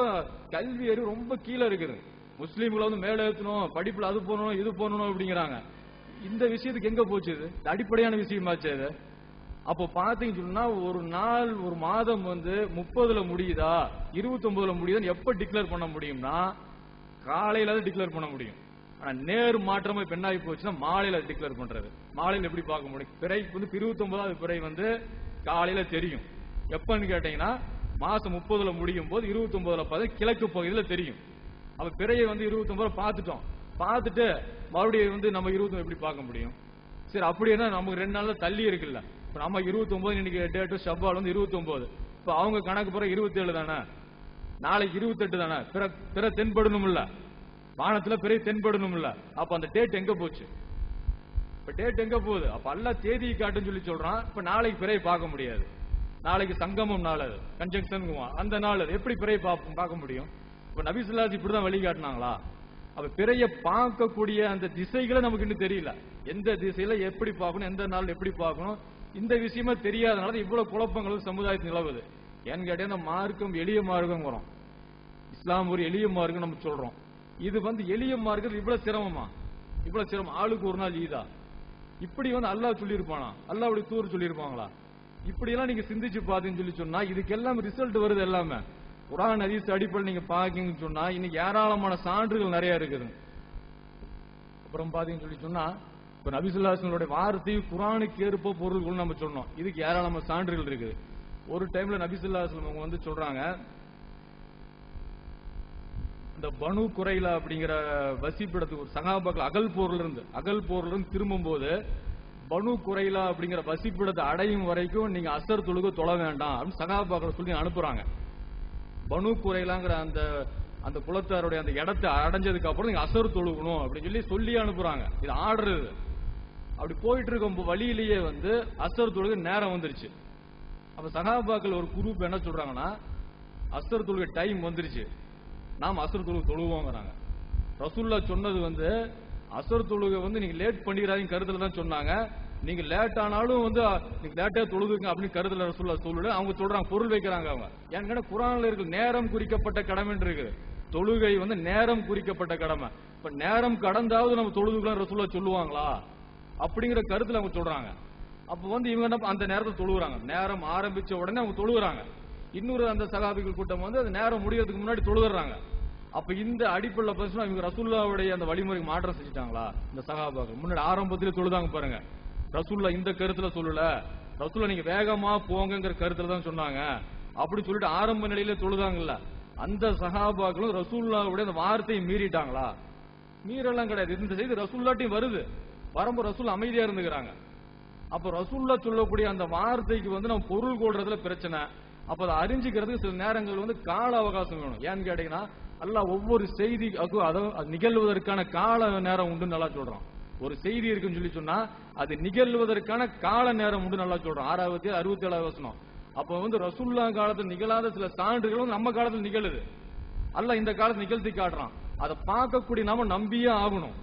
கல்வி அறிவு ரொம்ப கீழே இருக்குது. முஸ்லீம்களை மேல ஏற்றணும், படிப்புல அது போகணும் இது போகணும் அப்படிங்கிறாங்க. இந்த விஷயத்துக்கு எங்க போச்சு? இது அடிப்படையான விஷயமாச்சு இது. அப்போ பாத்தீங்கன்னு சொன்னா ஒரு நாள் ஒரு மாதம் 30ல முடியுதா 29ல முடியுதான்னு எப்ப டிக்ளேர் பண்ண முடியும்னா காலையில தான் டிக்ளேர் பண்ண முடியும். ஆனா நேர் மாற்றமா இப்ப என்ன ஆகி போச்சுன்னா மாலையில டிக்ளேர் பண்றது. மாலையில எப்படி பார்க்க முடியும்? பிறை 29வது பிறை காலையில தெரியும். எப்பன்னு கேட்டீங்கன்னா மாசம் 30ல முடியும் போது 29ல பார்த்து கிழக்கு பகுதியில தெரியும். அப்ப பிறையை 29ல பார்த்துட்டோம். பார்த்துட்டு மறுபடியும் நம்ம 29 எப்படி பார்க்க முடியும்? சரி, அப்படின்னா நமக்கு 2 நாள்ல தள்ளி இருக்குல்ல. இப்ப நம்ம 29 இன்னைக்கு டேட்டு ஷவ்வால் 29. இப்ப அவங்க கணக்கு போற 27 தானே, நாளைக்கு 28 தானே, பிற தென்படணும் இல்ல, வானத்துல பிறை தென்படணும் இல்ல. அப்ப அந்த டேட் எங்க போச்சு? இப்ப டேட் எங்க போகுது? அப்ப அல்லாஹ் தேதியை காட்டுன்னு சொல்றான். இப்ப நாளைக்கு பிறையை பார்க்க முடியாது. நாளைக்கு சங்கமம் நாள், அது கன்ஜங்ஷன், அந்த நாள் எப்படி பிறையை பார்க்க முடியும்? இப்ப நபி ஸல்லல்லாஹு அலைஹி வஸல்லம் இப்படிதான் வழி காட்டினாங்களா? அப்ப பிறைய பார்க்கக்கூடிய அந்த திசைகளை நமக்கு இன்னும் தெரியல. எந்த திசையில எப்படி பார்க்கணும், எந்த நாள் எப்படி பார்க்கணும், இந்த விஷயமா தெரியாதனால இவ்வளவு குழப்பங்களும் சமுதாயத்தில் நிலவுது. ஏன்னு கேட்டா இந்த மார்க்கம் எளிய மார்க்கம் வரும். இஸ்லாம் ஒரு எளிய மார்க்கம் நம்ம சொல்றோம். இது எளிய மார்க்கம் இவ்வளவு சிரமமா? இவ்வளவு சிரமம். ஆளுக்கு ஒரு நாள் ஈதா? இப்படி அல்லாஹ் சொல்லியிருப்பானா? அல்லாஹ்வுடைய தூதர் சொல்லியிருப்பாங்களா? இப்படி எல்லாம் நீங்க சிந்திச்சு பாத்தீங்கன்னு சொன்னா இதுக்கெல்லாம் ரிசல்ட் வருது. எல்லாமே குர்ஆன் ஹதீஸ் அடிப்படையில் நீங்க பாக்கீங்கன்னு சொன்னா இன்னைக்கு ஏராளமான சான்றுகள் நிறைய இருக்குது. அப்புறம் பாத்தீங்கன்னு சொன்னா இப்ப நபி ஸல்லல்லாஹு அலைஹி வஸல்லம் வார்த்தை குர்ஆனுக்கு ஏற்ப பொருள்கள் நம்ம சொன்னோம். இதுக்கு ஏராளமான சான்றுகள் இருக்குது. ஒரு டைம்ல நபி ஸல்லல்லாஹு அலைஹி வஸல்லம் அவங்க சொல்றாங்க, இந்த பனு குரைலா அப்படிங்கிற வசிப்பிடத்துக்கு ஒரு சகாபாக்கள் அகல் போர்ல இருந்து திரும்பும் போது பனு குரைலா அப்படிங்கிற வசிப்பிடத்தை அடையும் வரைக்கும் நீங்க அசர் தொழுகை தொழ வேண்டாம் அப்படின்னு சகாபாக்கள் சொல்லி அனுப்புறாங்க. பனு குரைலாங்கிற அந்த குலத்தாருடைய அந்த இடத்தை அடைஞ்சதுக்கு அப்புறம் நீங்க அசர் தொழுகணும் அப்படின்னு சொல்லி அனுப்புறாங்க. இது ஆர்டர். இது அப்படி போயிட்டு இருக்கும் வழியிலேயே அசர் தொழுகை நேரம் வந்துருச்சு. அப்ப சகாபாக்கள் ஒரு குரூப் என்ன சொல்றாங்கன்னா, அசர் தொழுகை டைம் வந்துருச்சு, நாம் அசர் தொழுகை தொழுவோங்கிறாங்க. ரசூலுல்லாஹ் சொன்னது அசர் தொழுகை நீங்க லேட் பண்ணிக்கிறாங்க கருத்துல தான் சொன்னாங்க. நீங்க லேட் ஆனாலும் நீங்க லேட்டா தொழுதுங்க அப்படின்னு கருத்துல ரசூலுல்லாஹ் சொல்லல. அவங்க சொல்றாங்க, பொருள் வைக்கிறாங்க அவங்க. ஏன்னா குர்ஆன்ல இருக்கு நேரம் குறிக்கப்பட்ட கடமை இருக்கு. தொழுகை நேரம் குறிக்கப்பட்ட கடமை. இப்ப நேரம் கடந்தாவது நம்ம தொழுதுக்கலாம் ரசூலுல்லாஹ் சொல்லுவாங்களா அப்படிங்கிற கருத்துல அவங்க சொல்றாங்க. அப்ப இவங்க அந்த நேரத்தில் தொழுகிறாங்க. நேரம் ஆரம்பிச்ச உடனே அவங்க தொழுகிறாங்க. இன்னொரு அந்த சகாபிகள் கூட்டம் அது நேரம் முடியறதுக்கு முன்னாடி தொழுகிறாங்க. அப்ப இந்த அடிப்படையில் பேசினா இவங்க ரசூலுல்லாஹ்வுடைய அந்த வழிமுறைக்கு மாற்றம் செஞ்சுட்டாங்களா? இந்த சகாபாக்கள் முன்னாடி ஆரம்பத்திலே தொழுதாங்க பாருங்க. ரசூலுல்லாஹ் இந்த கருத்துல சொல்லல, ரசூலுல்லாஹ் நீங்க வேகமா போங்கிற கருத்துல தான் சொன்னாங்க அப்படி சொல்லிட்டு ஆரம்ப நிலையில தொழுதாங்கல்ல. அந்த சகாபாக்களும் ரசூலுல்லாஹ்வுடைய அந்த வார்த்தையை மீறிட்டாங்களா? மீறலாம் கிடையாது. இந்த செய்தி ரசூலுல்லாஹ்ட்டையும் வருது. வரும்போது ரசூல் அமைதியா இருந்துக்கிறாங்க. அப்ப ரசூலுல்லாஹ் சொல்லக்கூடிய அந்த வார்த்தைக்கு நம்ம பொருள் கொள்றதுல பிரச்சனை. அப்ப அதை அறிஞ்சுக்கிறதுக்கு சில நேரங்கள் கால அவகாசம் வேணும். ஏன்னு கேட்டீங்கன்னா அல்லாஹ் ஒவ்வொரு செய்தி நிகழ்வதற்கான கால நேரம் உண்டு நல்லா சொல்றான். ஒரு செய்தி இருக்குன்னு சொல்லி சொன்னா அது நிகழ்வதற்கான கால நேரம் உண்டு நல்லா சொல்றான். 6வது 67வது வசனம். அப்ப ரசூலுல்லாஹ் காலத்தில் நிகழாத சில சான்றுகளும் நம்ம காலத்தில் நிகழுது. அல்லாஹ் இந்த காலத்தை நிகழ்த்தி காட்டுறான். அதை பார்க்கக்கூடிய நாம நம்பியே ஆகணும்.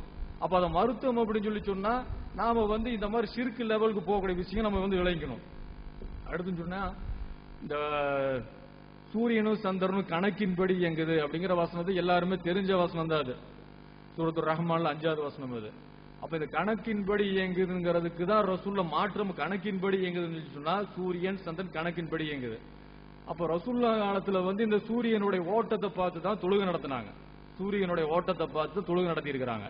அப்ப அதை மருத்துவம் அப்படின்னு சொல்லி சொன்னா நாம இந்த மாதிரி ஷிர்க் லெவலுக்கு போகக்கூடிய விஷயம் நம்ம விளங்கணும். அடுத்து சொன்னா இந்த சூரியனும் சந்திரனும் கணக்கின்படி இயங்குது அப்படிங்கிற வசனத்தை எல்லாருமே தெரிஞ்ச வசனம் தான் அது. சூரத்துர் ரஹ்மான்ல 5வது வசனம் அது. அப்ப இந்த கணக்கின்படி இயங்குதுங்கிறதுக்கு தான் ரசூலுல்லாஹ் மாற்றம். கணக்கின்படி இயங்குதுன்னு சொன்னா சூரியன் சந்திரன் கணக்கின்படி இயங்குது. அப்ப ரசூலுல்லாஹ் காலத்துல இந்த சூரியனுடைய ஓட்டத்தை பார்த்து தான் தொழுகை நடத்தினாங்க. சூரியனுடைய ஓட்டத்தை பார்த்து தொழுகை நடத்தி இருக்கிறாங்க.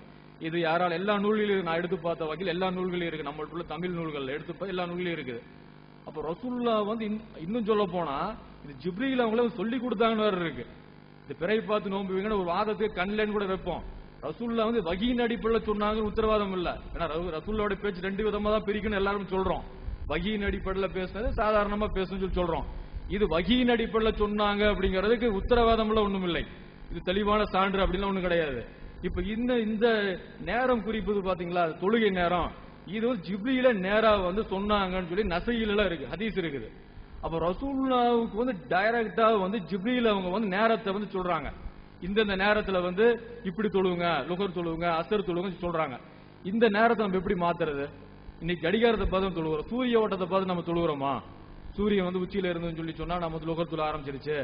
இது யாரால் எல்லா நூல்களிலும் நான் எடுத்து பார்த்த வகையில் எல்லா நூல்களிலும் இருக்கு. நம்மளுக்குள்ள தமிழ் நூல்கள் எடுத்து எல்லா நூல்களிலும் இருக்குது. அப்ப ரசூலுல்லாஹ் இன்னும் சொல்ல போனா இது ஜிப்ரீல் அவங்களே சொல்லி கொடுத்தாங்கன்னு இருக்கு. இந்த பிறை பார்த்து நோம்புவீங்கன்னு ஒரு வாதத்துக்கு கண்லேன்னு கூட வைப்போம். ரசூலுல்லாஹ் வகியின் அடிப்படையில் சொன்னாங்கன்னு உத்தரவாதம் இல்ல. ஏன்னா ரசூலுல்லாஹ்வோட பேச்சு 2 விதமா தான் பிரிக்கணும் எல்லாரும் சொல்றோம். வகியின் அடிப்படையில் பேசுனது சாதாரணமா பேசணும்னு சொல்றோம். இது வகியின் அடிப்படையில் சொன்னாங்க அப்படிங்கறதுக்கு உத்தரவாதம் எல்லாம் ஒண்ணும் இல்லை. இது தெளிவான சான்று அப்படின்லாம் ஒண்ணும் கிடையாது. இப்ப இந்த நேரம் குறிப்பது பாத்தீங்களா, தொழுகை நேரம், இது ஜிப்ரீல நேரா சொன்னாங்கன்னு சொல்லி நசையில இருக்கு, ஹதீஸ் இருக்குது. அப்ப ரசூலுல்லாஹ்வுக்கு டைரக்டா ஜிப்ரீல் அவங்க நேரத்தை சொல்றாங்க. இந்த நேரத்துல இப்படி தொழுவுங்க, லுகர் தொழுவுங்க, அசர் தொழுவுங்க சொல்றாங்க. இந்த நேரத்தை நம்ம எப்படி மாத்துறது? இன்னைக்கு கடிகாரத்தை பார்த்து தொழுகிறோம், சூரிய ஓட்டத்தை பார்த்து நம்ம தொழுகிறோமா? சூரியன் உச்சியில இருந்துன்னு சொல்லி சொன்னா நம்ம லுகர் தொழ ஆரம்பிச்சிருச்சு,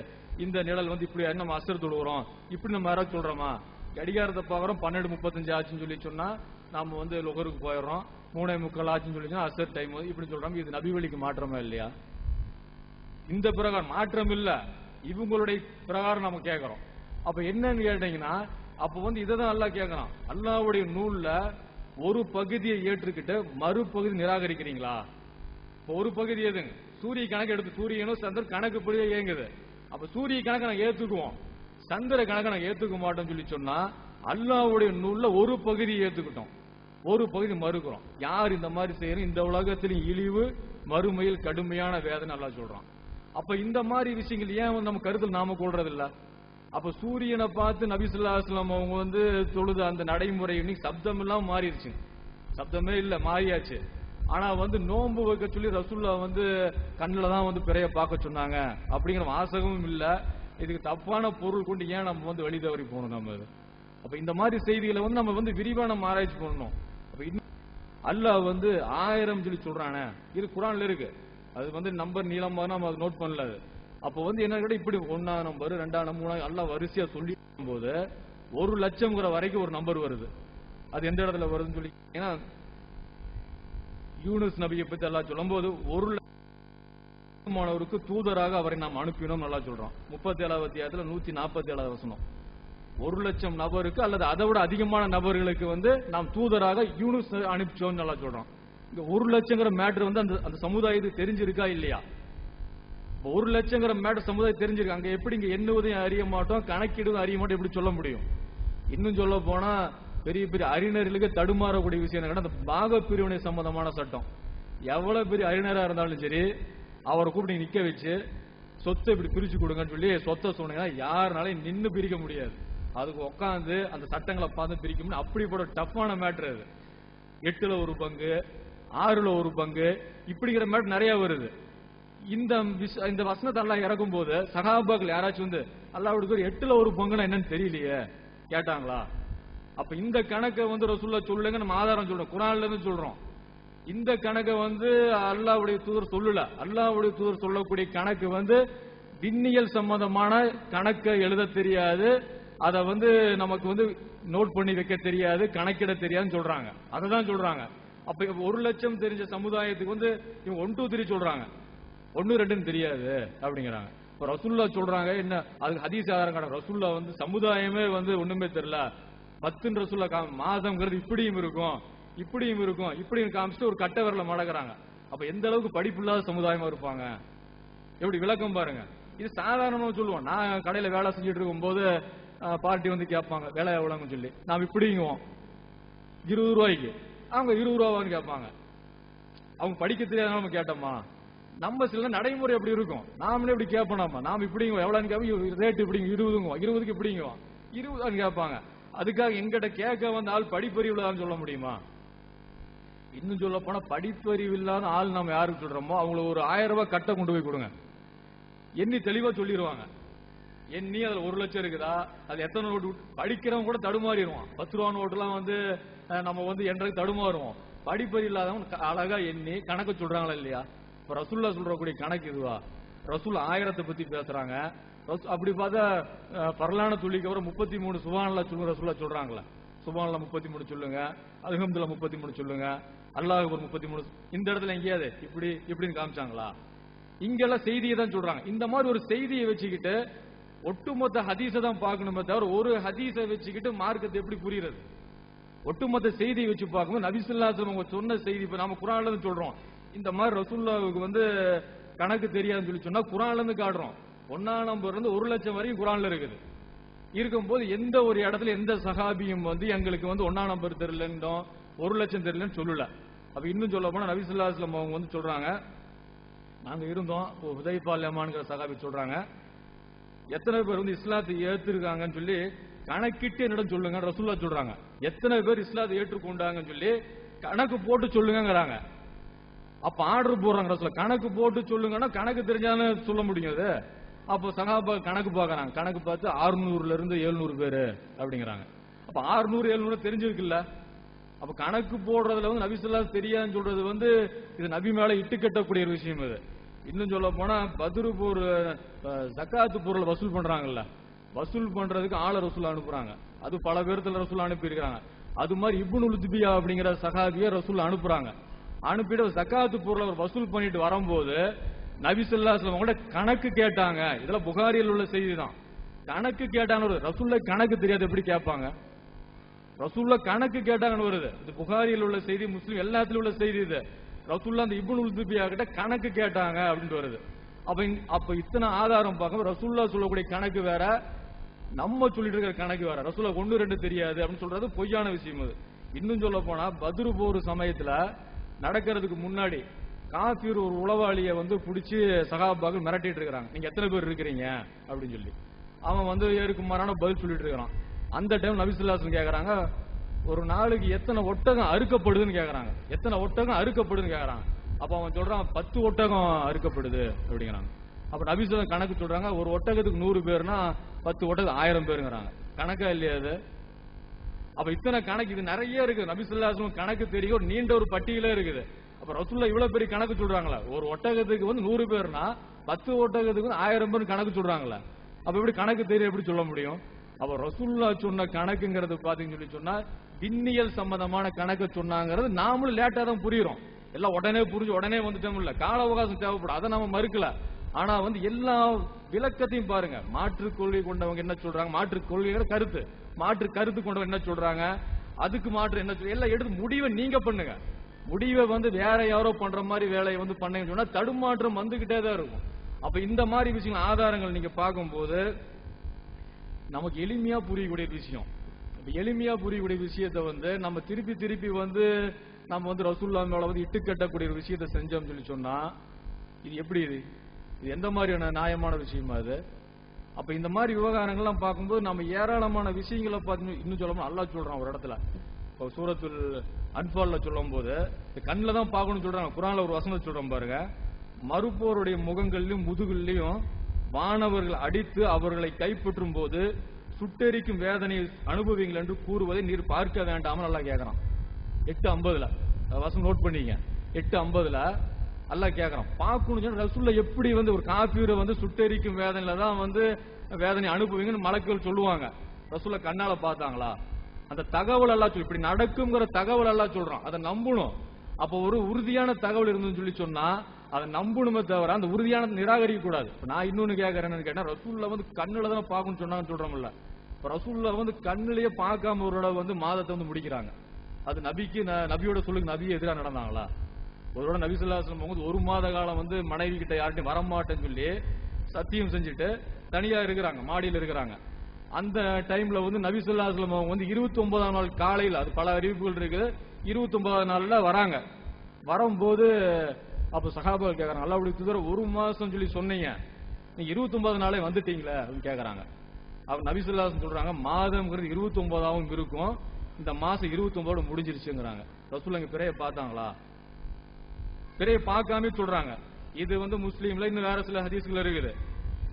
இந்த நிழல் இப்படி நம்ம அசர் தொழுகிறோம், இப்படி நம்ம யாராவது சொல்றோமா? கடிகாரத்தை பாக்குறோம் 12:35 ஆச்சுன்னு சொல்லி சொன்னா நாம லுகருக்கு போயிடுறோம், 3:45 ஆச்சுன்னு சொல்லி சொன்னா அசர் டைம் இப்படி சொல்றோம். இது நபி வழிக்கு மாற்றமா இல்லையா? இந்த பிரகாரம் மாற்றம் இல்ல, இவங்களுடைய பிரகாரம் நம்ம கேட்கிறோம். அப்ப என்னன்னு கேட்டீங்கன்னா, அப்ப இதான் அல்லாஹ் கேட்கறான். அல்லாஹ்வுடைய நூல்ல ஒரு பகுதியை ஏற்றுக்கிட்டு மறுபகுதி நிராகரிக்கிறீங்களா? ஒரு பகுதி எதுங்க? சூரிய கணக்கு எடுத்து சூரியனும் சந்திரன் கணக்கு படியே இயங்குது. அப்ப சூரிய கணக்கு நாங்க ஏத்துக்குவோம், சந்திர கணக்கு நாங்க ஏத்துக்க மாட்டோம் சொல்லி சொன்னா அல்லாஹ்வுடைய நூல்ல ஒரு பகுதியை ஏத்துக்கிட்டோம், ஒரு பகுதி மறுக்கிறோம். யார் இந்த மாதிரி செய்யறோம்? இந்த உலகத்திலும் இழிவு, மறுமையில் கடுமையான வேதனை அல்லாஹ் சொல்றான். அப்ப இந்த மாதிரி விஷயங்கள் ஏன் நம்ம கருத்தில் நாம கொள்றது இல்ல? அப்ப சூரியனை பார்த்து நபி ஸல்லல்லாஹு அலைஹி வஸல்லம் அவங்க தொழுது அந்த நடைமுறை இன்னைக்கு சப்தம் எல்லாம் மாறிடுச்சு, சப்தமே இல்ல, மாறியாச்சு. ஆனா நோன்பு வைக்க சொல்லி ரசூலுல்லாஹ் கண்ணுல தான் பிறைய பார்க்க சொன்னாங்க அப்படிங்கிற வாசகமும் இல்ல. இதுக்கு தப்பான பொருள் கொண்டு ஏன் நம்ம வெளி தவறி போகணும்? நம்ம அப்ப இந்த மாதிரி செய்திகளை நம்ம விரிவான ஆராய்ச்சி பண்ணணும். அப்ப அல்லாஹ் 1000 சொல்லி சொல்றானே, இது குர்ஆன்ல இருக்கு. அது நம்பர் நீளமா நம்ம நோட் பண்ணல. அப்ப என்ன கேட்டா இப்படி 1ஆம் நம்பர் 2ஆம் நம்பர் 3ஆம் எல்லாம் வரிசையா சொல்லி போது 1,00,000 வரைக்கும் ஒரு நம்பர் வருது. அது எந்த இடத்துல வருதுன்னு சொல்லி, ஏன்னா யூனுஸ் நபியை பத்தி எல்லாம் சொல்லும் போது 1,00,000 தூதராக அவரை நாம் அனுப்பினோம் நல்லா சொல்றோம். 37வது அத்தியாயத்துல 147வது வசனம். 1,00,000 நபருக்கு அல்லது அதை விட அதிகமான நபர்களுக்கு நாம் தூதராக யூனுஸ் அனுப்பிச்சோம் நல்லா சொல்றோம். இந்த 1,00,000 மேட்டர் அந்த சமுதாயத்துக்கு தெரிஞ்சிருக்கா இல்லையா? 1,00,000 மேட்டர் சமுதாயம் தெரிஞ்சிருக்கு. அங்க எப்படி இங்க எண்ணுவதையும் அறிய மாட்டோம், கணக்கிடுவதும் அறிய மாட்டோம், எப்படி சொல்ல முடியும்? இன்னும் சொல்ல போனா பெரிய பெரிய அறிஞர்களுக்கு தடுமாறக்கூடிய விஷயம் என்ன, அந்த பாக பிரிவினை சம்பந்தமான சட்டம். எவ்வளவு பெரிய அறிஞரா இருந்தாலும் சரி, அவரை கூப்பிட்டு நிக்க வச்சு சொத்தை இப்படி பிரிச்சு கொடுங்கன்னு சொல்லி சொத்தை சொன்னீங்கன்னா யாருனாலையும் நின்னு பிரிக்க முடியாது. அதுக்கு உட்காந்து அந்த சட்டங்களை பார்த்து பிரிக்க முடியும். அப்படிப்பட்ட டஃப்பான மேட்டர் அது. 8ல் 1 பங்கு, 6ல் 1 பங்கு, இப்படிங்கிற மேட்டர் நிறைய வருது. இந்த வசனத்தை அல்லாஹ் இறக்கும் போது சஹாபாக்கள் யாராச்சும் அல்லாஹ்வுக்கு ஒரு 8ல் 1 பங்குன்னா என்னன்னு தெரியலையே கேட்டாங்களா? அப்ப இந்த கணக்கை ரசூலுல்லாஹ் சொல்லுங்க, நம்ம ஆதாரம் சொல்றோம், குர்ஆன்ல இருந்து சொல்றோம். இந்த கணக்கை அல்லாஹ்வுடைய தூதர் சொல்லல. அல்லாஹ்வுடைய தூதர் சொல்லக்கூடிய கணக்கு விண்ணியல் சம்பந்தமான கணக்கை எழுத தெரியாது, அதை நமக்கு நோட் பண்ணி வைக்க தெரியாது, கணக்கிட தெரியாதுன்னு சொல்றாங்க. அததான் சொல்றாங்க. அப்ப 1,00,000 தெரிஞ்ச சமுதாயத்துக்கு இவங்க 1 2 3 சொல்றாங்க, 1 2 தெரியாது அப்படிங்கிறாங்க. இப்ப ரசூலுல்லாஹ் சொல்றாங்க என்ன, அதுக்கு ஹதீஸ் ஆதாரம் காண. ரசூலுல்லாஹ் சமுதாயமே ஒண்ணுமே தெரியல, 10 ரசூலுல்லாஹ் மாதம்ங்கிறது இப்படியும் இருக்கும், இப்படியும் இருக்கும், இப்படியும் காமிச்சிட்டு ஒரு கட்ட விரல மடக்குறாங்க. அப்ப எந்த அளவுக்கு படிப்பு இல்லாத சமுதாயமா இருப்பாங்க? எப்படி விளக்கம் பாருங்க. இது சாதாரணமா சொல்லுவோம். நான் கடையில வேலை செஞ்சுட்டு இருக்கும் போது பார்ட்டி கேட்பாங்க வேலை எவ்வளவுன்னு சொல்லி, நாம் இப்படிங்குவோம் 20 ரூபாய்க்கு, அவங்க 20 ரூபான்னு கேட்பாங்க. அவங்க படிக்க தெரியாத நம்ம கேட்டோமா? நம்ம சில நடைமுறை எப்படி இருக்கும், நாமளே இப்படி கேட்போம். நாம இப்படிங்க எவ்வளவுன்னு கேட்போம், ரேட் இப்படி 20ங்க, 20க்கு இப்படிங்க 20 கேட்பாங்க. அதுக்காக எங்கிட்ட கேட்க ஆள் படிப்பறிவு இல்லாத சொல்ல முடியுமா? இன்னும் சொல்ல போனா படிப்பறிவு இல்லாத ஆள் நம்ம யாருக்கு சொல்றோமோ அவங்களுக்கு ஒரு 1000 ரூபாய் கட்ட கொண்டு போய் கொடுங்க, எண்ணி தெளிவா சொல்லிடுவாங்க. எண்ணி அதுல 1,00,000 இருக்குதா, அது எத்தனை நோட்டு, படிக்கிறவங்க கூட தடுமாறிடுவான். 10 ரூபா நோட்டுலாம் நம்ம என்றது தடுமாறுவோம். படிப்பறிவு இல்லாதவங்க அழகா எண்ணி கணக்கு சொல்றாங்களா இல்லையா? இப்ப ரசூலுல்லாஹ் சொல்றக்கூடிய கணக்கு இதுவா? ரசூல் 1000 பத்தி பேசுறாங்க. அப்படி பார்த்தா பரலான துளிக்கு அப்புறம் 33 சுபானல்லா சொல்லுங்க ரசூலா சொல்றாங்களா? சுபானல்லா 33 சொல்லுங்க, அல்ஹம்துலில்லாஹ் 33 சொல்லுங்க, அல்லாஹ் அக்பர் 33. இந்த இடத்துல எங்கேயாவது இப்படின்னு காமிச்சாங்களா? இங்கெல்லாம் செய்தியை தான் சொல்றாங்க. இந்த மாதிரி ஒரு செய்தியை வச்சுக்கிட்டு ஒட்டுமொத்த ஹதீஸை தான் பார்க்கணுமே தவிர ஒரு ஹதீஸை வச்சுக்கிட்டு மார்க்கத்தை எப்படி புரியுறது? ஒட்டுமொத்த செய்தியை வச்சு பார்க்கும்போது நபி ஸல்லல்லாஹு அலைஹி வஸல்லம் சொன்ன செய்தி, இப்ப நாம குர்ஆன்ல இருந்து சொல்றோம் இந்த மாதிரி ரசூலுல்லாஹ்வுக்கு கணக்கு தெரியாதுன்னு சொல்லி சொன்னா குர்ஆன்ல இருந்து காட்டுறோம். 1ஆம் நம்பர்ல இருந்து 1 லட்சம் வரைக்கும் குர்ஆன்ல இருக்குது. இருக்கும்போது எந்த ஒரு இடத்துல எந்த சஹாபியும் எங்களுக்கு 1ஆம் நம்பர் தெரியலன்னு 1 லட்சம் தெரியலன்னு சொல்லல. அப்ப இன்னும் சொல்ல போனா நபி ஸல்லல்லாஹு அலைஹி வஸல்லம் அவங்க சொல்றாங்க, நாங்க இருந்தோம். ஹுதைஃபா யமான்ங்கிற சஹாபி சொல்றாங்க, எத்தனை பேர் இஸ்லாத்தை ஏற்றிருக்காங்கன்னு சொல்லி கணக்கிட்டு என்னிடம் சொல்லுங்க ரசூலுல்லாஹ் சொல்றாங்க. எத்தனை பேர் இஸ்லாத்தை ஏற்றுக்கொண்டாங்கன்னு சொல்லி கணக்கு போட்டு சொல்லுங்கிறாங்க. அப்ப ஆர்டர் போடுறாங்க ரசூலுல்லாஹ், கணக்கு போட்டு சொல்லுங்கன்னா கணக்கு தெரிஞ்சானே சொல்ல முடியும் அது. அப்போ சஹாபா கணக்கு பார்க்கறாங்க, கணக்கு பார்த்து 600ல இருந்து 700 பேரு அப்படிங்கிறாங்க. அப்ப 600 700 தெரிஞ்சிருக்குல்ல. அப்ப கணக்கு போடுறதுல நபி ஸல்லல்லாஹு தெரியாதுன்னு சொல்றது இது நபி மேல இட்டு கட்டக்கூடிய ஒரு விஷயம். இது இன்னும் சொல்ல போனா பத்ரு போர் ஜகாத்து பொருளை வசூல் பண்றாங்கல்ல, வசூல் பண்றதுக்கு ஆள ரசூல் அனுப்புறாங்க. அது பல பேர்த்துல ரசூல் அனுப்பி இருக்காங்க. அது மாதிரி இப்னு உத்பியா அப்படிங்கிற சஹாபியை ரசூல் அனுப்புறாங்க. அனுப்பிட்டு ஜகாத்து பொருளை வசூல் பண்ணிட்டு வரும்போது நபி ஸல்லல்லாஹு அலைஹி வஸல்லம் கூட கணக்கு கேட்டாங்க. இதெல்லாம் புகாரியில் உள்ள செய்தி தான். கணக்கு கேட்டாங்க. ரசூலுல்லாஹ் கணக்கு தெரியாது எப்படி கேட்பாங்க? ரசூலுல்லாஹ் கணக்கு கேட்டாங்கன்னு வருது. இது புகாரியில் உள்ள செய்தி, முஸ்லிம் எல்லாத்திலும் உள்ள செய்தி. இது ரசூலுல்லாஹ் அந்த இப்னு உத்பியா கிட்ட கணக்கு கேட்டாங்க அப்படின்னு வருது. அப்ப இத்தனை ஆதாரம் பார்க்க ரசூலுல்லாஹ் சொல்லக்கூடிய கணக்கு வேற, நம்ம சொல்லிட்டு இருக்கிற கணக்கு வேற. ரசூலுல்லாஹ் 1 2 தெரியாது அப்படின்னு சொல்றது பொய்யான விஷயம். அது இன்னும் சொல்ல போனா பத்ரு போர் சமயத்துல நடக்கிறதுக்கு முன்னாடி காஃபிர் ஒரு உளவாளியை பிடிச்சி சஹாபாக்கள் மிரட்டிட்டு இருக்காங்க, நீங்க எத்தனை பேர் இருக்கிறீங்க அப்படின்னு சொல்லி. அவன் ஏருக்கு மாறான பதில் சொல்லிட்டு இருக்கிறான். அந்த டைம் நபி ஸல்லல்லாஹு அலைஹி வஸல்லம் கேக்குறாங்க, ஒரு நாளுக்கு எத்தனை ஒட்டகம் அறுக்கப்படுதுன்னு கேக்குறாங்க. எத்தனை ஒட்டகம் அறுக்கப்படுதுன்னு கேக்குறாங்க. அப்ப அவன் சொல்றான் 10 ஒட்டகம் அறுக்கப்படுது அப்படிங்கிறாங்க. அப்ப நபி ஸல்லல்லாஹு அலைஹி வஸல்லம் கணக்கு சொல்றாங்க, ஒரு ஒட்டகத்துக்கு 100 பேர்னா 10 ஒட்டகம் 1000 பேருங்கிறாங்க. கணக்கா இல்லையா அது? அப்ப இத்தனை கணக்கு இது நிறைய இருக்கு. நபி ஸல்லல்லாஹு அலைஹி வஸல்லம் கணக்கு தெரியும், ஒரு நீண்ட ஒரு பட்டியலே இருக்குது. அப்ப ரசூலுல்லாஹ் இவ்வளவு பெரிய கணக்கு சொல்றாங்களா? ஒரு ஒட்டகத்துக்கு 100 பேர்னா 10 ஒட்டகத்துக்கு 1000 பேர் கணக்கு சொல்றாங்களா? அப்ப எப்படி கணக்கு தெரியும் எப்படி சொல்ல முடியும்? அப்ப ரசூலுல்லாஹ் சொன்ன கணக்குங்கிறது பாத்தீங்கன்னு சொல்லி சொன்னா விண்ணியல் சம்பந்தமான கணக்கு சொன்னாங்கிறது நாமளும் லேட்டா தான் புரியுறோம். எல்லாம் உடனே புரிஞ்சு உடனே வந்துட்டோம் இல்ல, கால அவகாசம் தேவைப்படும். அதை நாம மறுக்கல. ஆனா எல்லா விளக்கத்தையும் பாருங்க. மாற்று கொள்கை கொண்டவங்க என்ன சொல்றாங்க, மாற்று கொள்கைங்கிற கருத்து, மாற்று கருத்து கொண்டவங்க என்ன சொல்றாங்க, அதுக்கு மாற்று என்ன எல்லாம் எடுத்து முடிவை நீங்க பண்ணுங்க. முடிவை வேற யாரோ பண்ற மாதிரி வேலையை பண்ணீங்கன்னு சொன்னா தடுமாற்றம் வந்துகிட்டே தான் இருக்கும். அப்ப இந்த மாதிரி விஷயங்கள் ஆதாரங்கள் நீங்க பார்க்கும்போது நமக்கு எளிமையா புரியக்கூடிய விஷயம். எளிமையா புரியக்கூடிய விஷயத்தை நம்ம திருப்பி திருப்பி நம்ம ரசூலுல்லாஹ் மேல இட்டு கட்டக்கூடிய ஒரு விஷயத்தை செஞ்சோம்னு சொல்லி சொன்னா இது எப்படி? இது எந்த மாதிரியான நியாயமான விஷயமா அது? அப்ப இந்த மாதிரி விவகாரங்கள்லாம் பார்க்கும்போது நம்ம ஏராளமான விஷயங்களை பார்த்து இன்னும் சொல்ல அல்லாஹ் சொல்றான் ஒரு இடத்துல, சூரத்துல் அன்ஃபால்ல சொல்லும் போது கண்ணில் தான் பார்க்கணும்னு சொல்றாங்க. குர்ஆன்ல ஒரு வசனம் சொல்றோம் பாருங்க, மறுப்போருடைய முகங்களிலும் முதுகிலையும் வானவர்கள் அடித்து அவர்களை கைப்பற்றும் போது சுட்டெரிக்கும் வேதனை அனுபவிங்கள் என்று கூறுவதை நீர் பார்க்க வேண்டாம் அல்லாஹ் கேட்கறான். 8:50 வசனம் நோட் பண்ணீங்க. 8:50 அல்லாஹ் கேட்கறான். பார்க்கணும் ரசூலுல்லாஹ் எப்படி ஒரு காஃபிரை சுட்டெரிக்கும் வேதனையில தான் வேதனை அனுபவிங்கன்னு மலக்குகள் சொல்லுவாங்க. ரசூலுல்லாஹ் கண்ணால பார்த்தாங்களா? அந்த தகவல் எல்லாம் சொல்லி இப்படி நடக்குங்கிற தகவல் எல்லாம் சொல்றான், அதை நம்பணும். அப்ப ஒரு உறுதியான தகவல் இருந்துன்னு சொல்லி சொன்னா அதை நம்பணுமே தவிர அந்த உறுதியான நிராகரிக்க கூடாது. நான் இன்னொன்னு கேட்கறேன்னு கேட்டா ரசூலுல்லாஹ் கண்ணுல தான் பார்க்கணும்னு சொன்னாங்கன்னு சொல்றோம்ல. ரசூலுல்லாஹ் கண்ணுலயே பார்க்காம ஒரு தடவை மாதத்தை முடிக்கிறாங்க. அது நபிக்கு நபியோட சொல்லுங்க நபியை எதிராக நடந்தாங்களா? ஒரு நபி ஸல்லல்லாஹு அலைஹி வஸல்லம் 1 மாத காலம் மனைவி கிட்ட யார்ட்டையும் வரமாட்டேன்னு சொல்லி சத்தியம் செஞ்சுட்டு தனியா இருக்கிறாங்க, மாடியில் இருக்கிறாங்க. அந்த டைம்ல நபி ஸல்லல்லாஹு அலைஹி வஸல்லம் 29ஆம் நாள் காலையில், அது பல அறிவிப்புகள் இருக்குது, 29ஆம் நாள்ல வராங்க. வரும்போது அப்ப சஹாபாக்கள் கேட்கறாங்க, அல்லாஹ்வுடைய தூதர் 1 மாசம் சொல்லி சொன்னீங்க, நீங்க 29 நாளே வந்துட்டீங்களே அப்படின்னு கேட்கறாங்க. அப்ப நபி ஸல்லல்லாஹு அலைஹி வஸல்லம் சொல்றாங்க, மாதம்ங்கிறது 29ஆவும் இருக்கும், இந்த மாசம் 29ஓட முடிஞ்சிருச்சுங்கிறாங்க. ரசூலுல்லாஹ் இங்க பிறைய பார்த்தாங்களா? பிறைய பார்க்காம சொல்றாங்க. இது முஸ்லீம்ல இன்னும் வேற சில ஹதீஸ்கள் இருக்குது.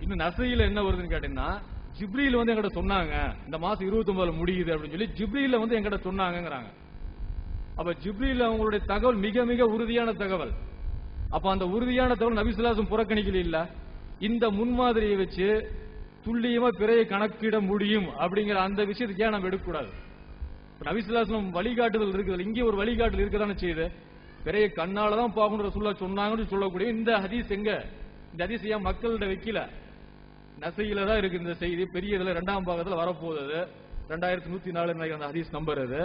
இன்னும் நசையில என்ன வருதுன்னு கேட்டீங்கன்னா, ஜிப்ரீல் என்கிட்ட சொன்னாங்க இந்த மாசம் 29 முடியுது அப்படின்னு சொல்லி ஜிப்ரீல் என்கிட்ட சொன்னாங்கிறாங்க. அப்ப ஜிப்ரீல் அவங்களுடைய தகவல் மிக மிக உறுதியான தகவல். அப்ப அந்த உறுதியான தகவல் நபி ஸல்லல்லாஹு அலைஹி வஸல்லம் புறக்கணிக்கல இல்ல. இந்த முன்மாதிரியை வச்சு துல்லியமா பிறையை கணக்கிட முடியும் அப்படிங்கிற அந்த விஷயத்துக்கு ஏன் நம்ம எடுக்கக்கூடாது? நபி ஸல்லல்லாஹு அலைஹி வஸல்லம் வழிகாட்டுதல் இருக்குது, இங்கே ஒரு வழிகாட்டுதல் இருக்கதானே செய்யுது. பிறையை கண்ணாலதான் பார்க்கணும் ரசூலுல்லாஹ் சொன்னாங்கன்னு சொல்லக்கூடிய இந்த ஹதீஸ் எங்க? இந்த ஹதீஸ் ஏன் மக்கள்கிட்ட வைக்கல? நசையில தான் இருக்கு இந்த செய்தி, பெரிய இதுல 2ஆம் பாகத்துல வரப்போகுது. 2104 அந்த ஹதீஸ் நம்பர் அது.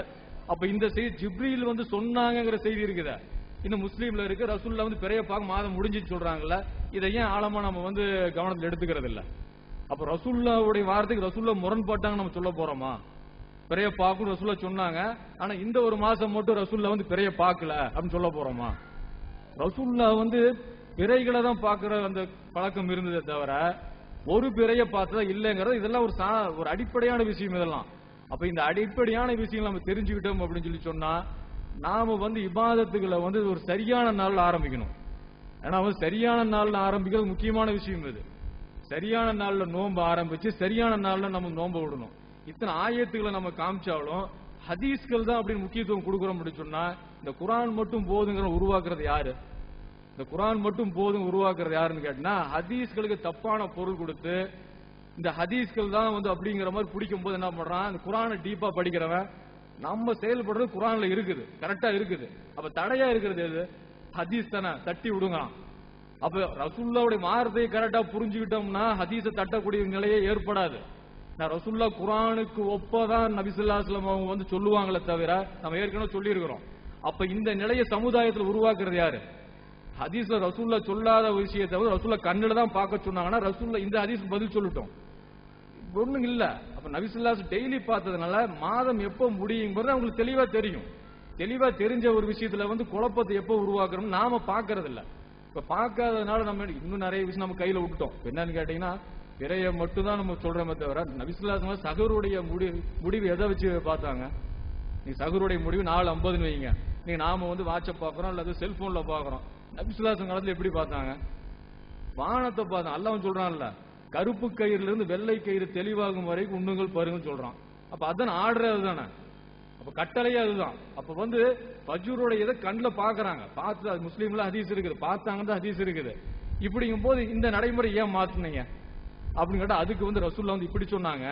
அப்ப இந்த செய்தி ஜிப்ரீல் வந்து சொன்னாங்கிற செய்தி இருக்குதா? இன்னும் முஸ்லீம்ல இருக்கு, ரசூலுல்லாஹ் வந்து பிறைய பார்க்க மாதம் முடிஞ்சிச்சு சொல்றாங்கல்ல. இதை ஏன் ஆழமா நம்ம வந்து கவனத்தில் எடுத்துக்கிறது இல்ல? அப்ப ரசூலுல்லாஹ்வுடைய வார்த்தைக்கு ரசூலுல்லாஹ் முரண்பட்டாங்க நம்ம சொல்ல போறோமா? பிறைய பார்க்கணும் ரசூலுல்லாஹ் சொன்னாங்க, ஆனா இந்த ஒரு மாசம் மட்டும் ரசூலுல்லாஹ் வந்து பிறைய பார்க்கல அப்படின்னு சொல்ல போறோமா? ரசூலுல்லாஹ் வந்து பிறைகளை தான் பார்க்கிற அந்த பழக்கம் இருந்ததே தவிர ஒரு பிறைய பார்த்ததா இல்லைங்கிறது இதெல்லாம் ஒரு அடிப்படையான விஷயம் இதெல்லாம். அப்ப இந்த அடிப்படையான விஷயங்கள் நம்ம தெரிஞ்சுக்கிட்டோம் அப்படின்னு சொல்லி சொன்னா நாம வந்து இபாதத்துகளை வந்து ஒரு சரியான நாள்ல ஆரம்பிக்கணும். ஏன்னா வந்து சரியான நாள்ல ஆரம்பிக்கிறது முக்கியமான விஷயம். இது சரியான நாள்ல நோன்பு ஆரம்பிச்சு சரியான நாள்ல நம்ம நோன்பு விடணும். இத்தனை ஆயத்துக்களை நம்ம காமிச்சாலும் ஹதீஸ்கள் தான் அப்படின்னு முக்கியத்துவம் கொடுக்குறோம் அப்படின்னு சொன்னா இந்த குர்ஆன் மட்டும் போதுங்கிற உருவாக்குறது யாரு? இந்த குர்ஆன் மட்டும் போதும் உருவாக்குறது யாருன்னு கேட்டா ஹதீஸ்களுக்கு தப்பான பொருள் கொடுத்து இந்த ஹதீஸ்கள் தான் வந்து அப்படிங்கிற மாதிரி பிடிக்கும் போது என்ன பண்றான், இந்த குர்ஆனை டீப்பா படிக்கிறவன் நம்ம செயல்படுறது குர்ஆன்ல இருக்குது, கரெக்டா இருக்குது. அப்ப தடையா இருக்கிறது எது? ஹதீஸ் தானே, தட்டி விடுங்களாம். அப்ப ரசூலுல்லாஹ்வுடைய வார்த்தையை கரெக்டா புரிஞ்சுக்கிட்டோம்னா ஹதீஸை தட்டக்கூடிய நிலையே ஏற்படாது. நான் ரசூலுல்லாஹ் குர்ஆனுக்கு ஒப்பதான் நபி ஸல்லல்லாஹு அலைஹி வஸல்லம் அவங்க வந்து சொல்லுவாங்களே தவிர நம்ம ஏற்கனவே சொல்லி இருக்கிறோம். அப்ப இந்த நிலையை சமுதாயத்தில் உருவாக்குறது யாரு? ஹதீஸ்ல ரசூலுல்லாஹ் சொல்லாத விஷயத்தை ரசூலுல்லாஹ் கண்ணுல தான் பார்க்க சொன்னாங்கன்னா ரசூலுல்லாஹ் இந்த ஹதீஸ் பதில் சொல்லட்டும், ஒண்ணும் இல்ல. அப்ப நபி ஸல்லல்லாஹு அலைஹி வஸல்லம் டெய்லி பார்த்ததுனால மாதம் எப்ப முடியுங்கிறது அவங்களுக்கு தெளிவா தெரியும். தெளிவா தெரிஞ்ச ஒரு விஷயத்துல வந்து குழப்பத்தை எப்ப உருவாக்குறோம் நாம பாக்குறது இல்ல. இப்ப பார்க்காததுனால நம்ம இன்னும் நிறைய விஷயம் நம்ம கையில விட்டுட்டோம். என்னன்னு கேட்டீங்கன்னா பிறைய மட்டும் தான் நம்ம சொல்றோமே தவிர நபி ஸல்லல்லாஹு அலைஹி வஸல்லம் சஹருடைய முடிவு எதை வச்சு பார்த்தாங்க? நீ சஹருடைய முடிவு 4:50 வைங்க, நீ நாம வந்து வாட்ச பாக்குறோம் அல்லது செல்போன்ல பாக்குறோம். நபி ஸல்லல்லாஹு அலைஹி வஸல்லம் காலத்துல எப்படி பார்த்தாங்க? வானத்தை பார்த்தான். அல்லாஹ் சொல்றான்ல கருப்பு கயிறுல இருந்து வெள்ளை கயிறு தெளிவாகும் வரைக்கும் உண்ணுங்கள் பாருங்கன்னு சொல்றான். அப்ப அதான் ஆர்டர் அதுதானே, அப்ப கட்டளையே அதுதான். அப்ப வந்து ஃபஜ்ருடைய இதை கண்ணுல பாக்குறாங்க, பார்த்து அது முஸ்லீம்ல ஹதீஸ் இருக்குது, பார்த்தாங்க ஹதீஸ் இருக்குது. இப்படிங்கும் போது இந்த நடைமுறை ஏன் மாத்துனீங்க அப்படின்னு கேட்டா அதுக்கு வந்து ரசூலுல்லாஹ் வந்து இப்படி சொன்னாங்க,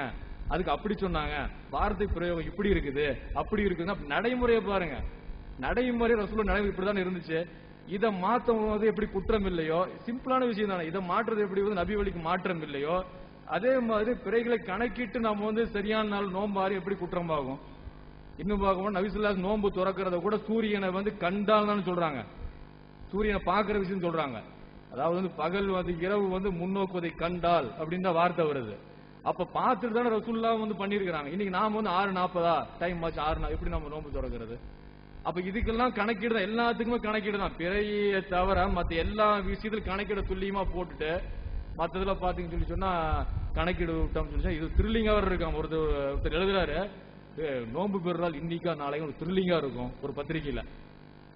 அதுக்கு அப்படி சொன்னாங்க, வார்த்தை பிரயோகம் இப்படி இருக்குது அப்படி இருக்குதுன்னா நடைமுறையை பாருங்க. நடைமுறை ரசூலுல்லாஹ் நடைமுறை இப்படிதான் இருந்துச்சு. இதை மாற்றுவது எப்படி குற்றம் இல்லையோ, சிம்பிளான விஷயம் தானே, இதை மாற்றுறது எப்படி வந்து நபி வழிக்கு மாற்றம் இல்லையோ அதே மாதிரி பிறைகளை கணக்கிட்டு நம்ம வந்து சரியான நாள் நோம்பாரி எப்படி குற்றம் ஆகும்? இன்னும் பார்க்கும்போது நபி ஸல்லல்லாஹு அலைஹி வஸல்லம் நோன்பு துறக்கிறத கூட சூரியனை வந்து கண்டால் சொல்றாங்க, சூரியனை பார்க்கிற விஷயம் சொல்றாங்க. அதாவது வந்து பகல் வந்து இரவு வந்து முன்னோக்குவதை கண்டால் அப்படின்னு தான் வார்த்தை வருது. அப்ப பார்த்துட்டு தானே ரசூலுல்லாஹ் வந்து பண்ணிருக்கிறாங்க. இன்னைக்கு நாம வந்து 6:40 டைம் ஆச்சு 6 எப்படி நம்ம நோன்பு துறக்கிறது? அப்ப இதுக்கெல்லாம் கணக்கீடு தான், எல்லாத்துக்குமே கணக்கீடு தான். பிறையை தவிர மத்த எல்லா விஷயத்திலும் கணக்கீடு துல்லியமா போட்டுட்டு மத்ததுல பாத்தீங்கன்னு சொல்லி சொன்னா கணக்கீடு விட்டோம்னு சொல்லி இது த்ரில்லிங்கா இருக்கான். ஒருத்தர் எழுதுறாரு நோன்பு பெறுறால் இன்னைக்கா நாளைக்கு ஒரு த்ரில்லிங்கா இருக்கும், ஒரு பத்திரிகையில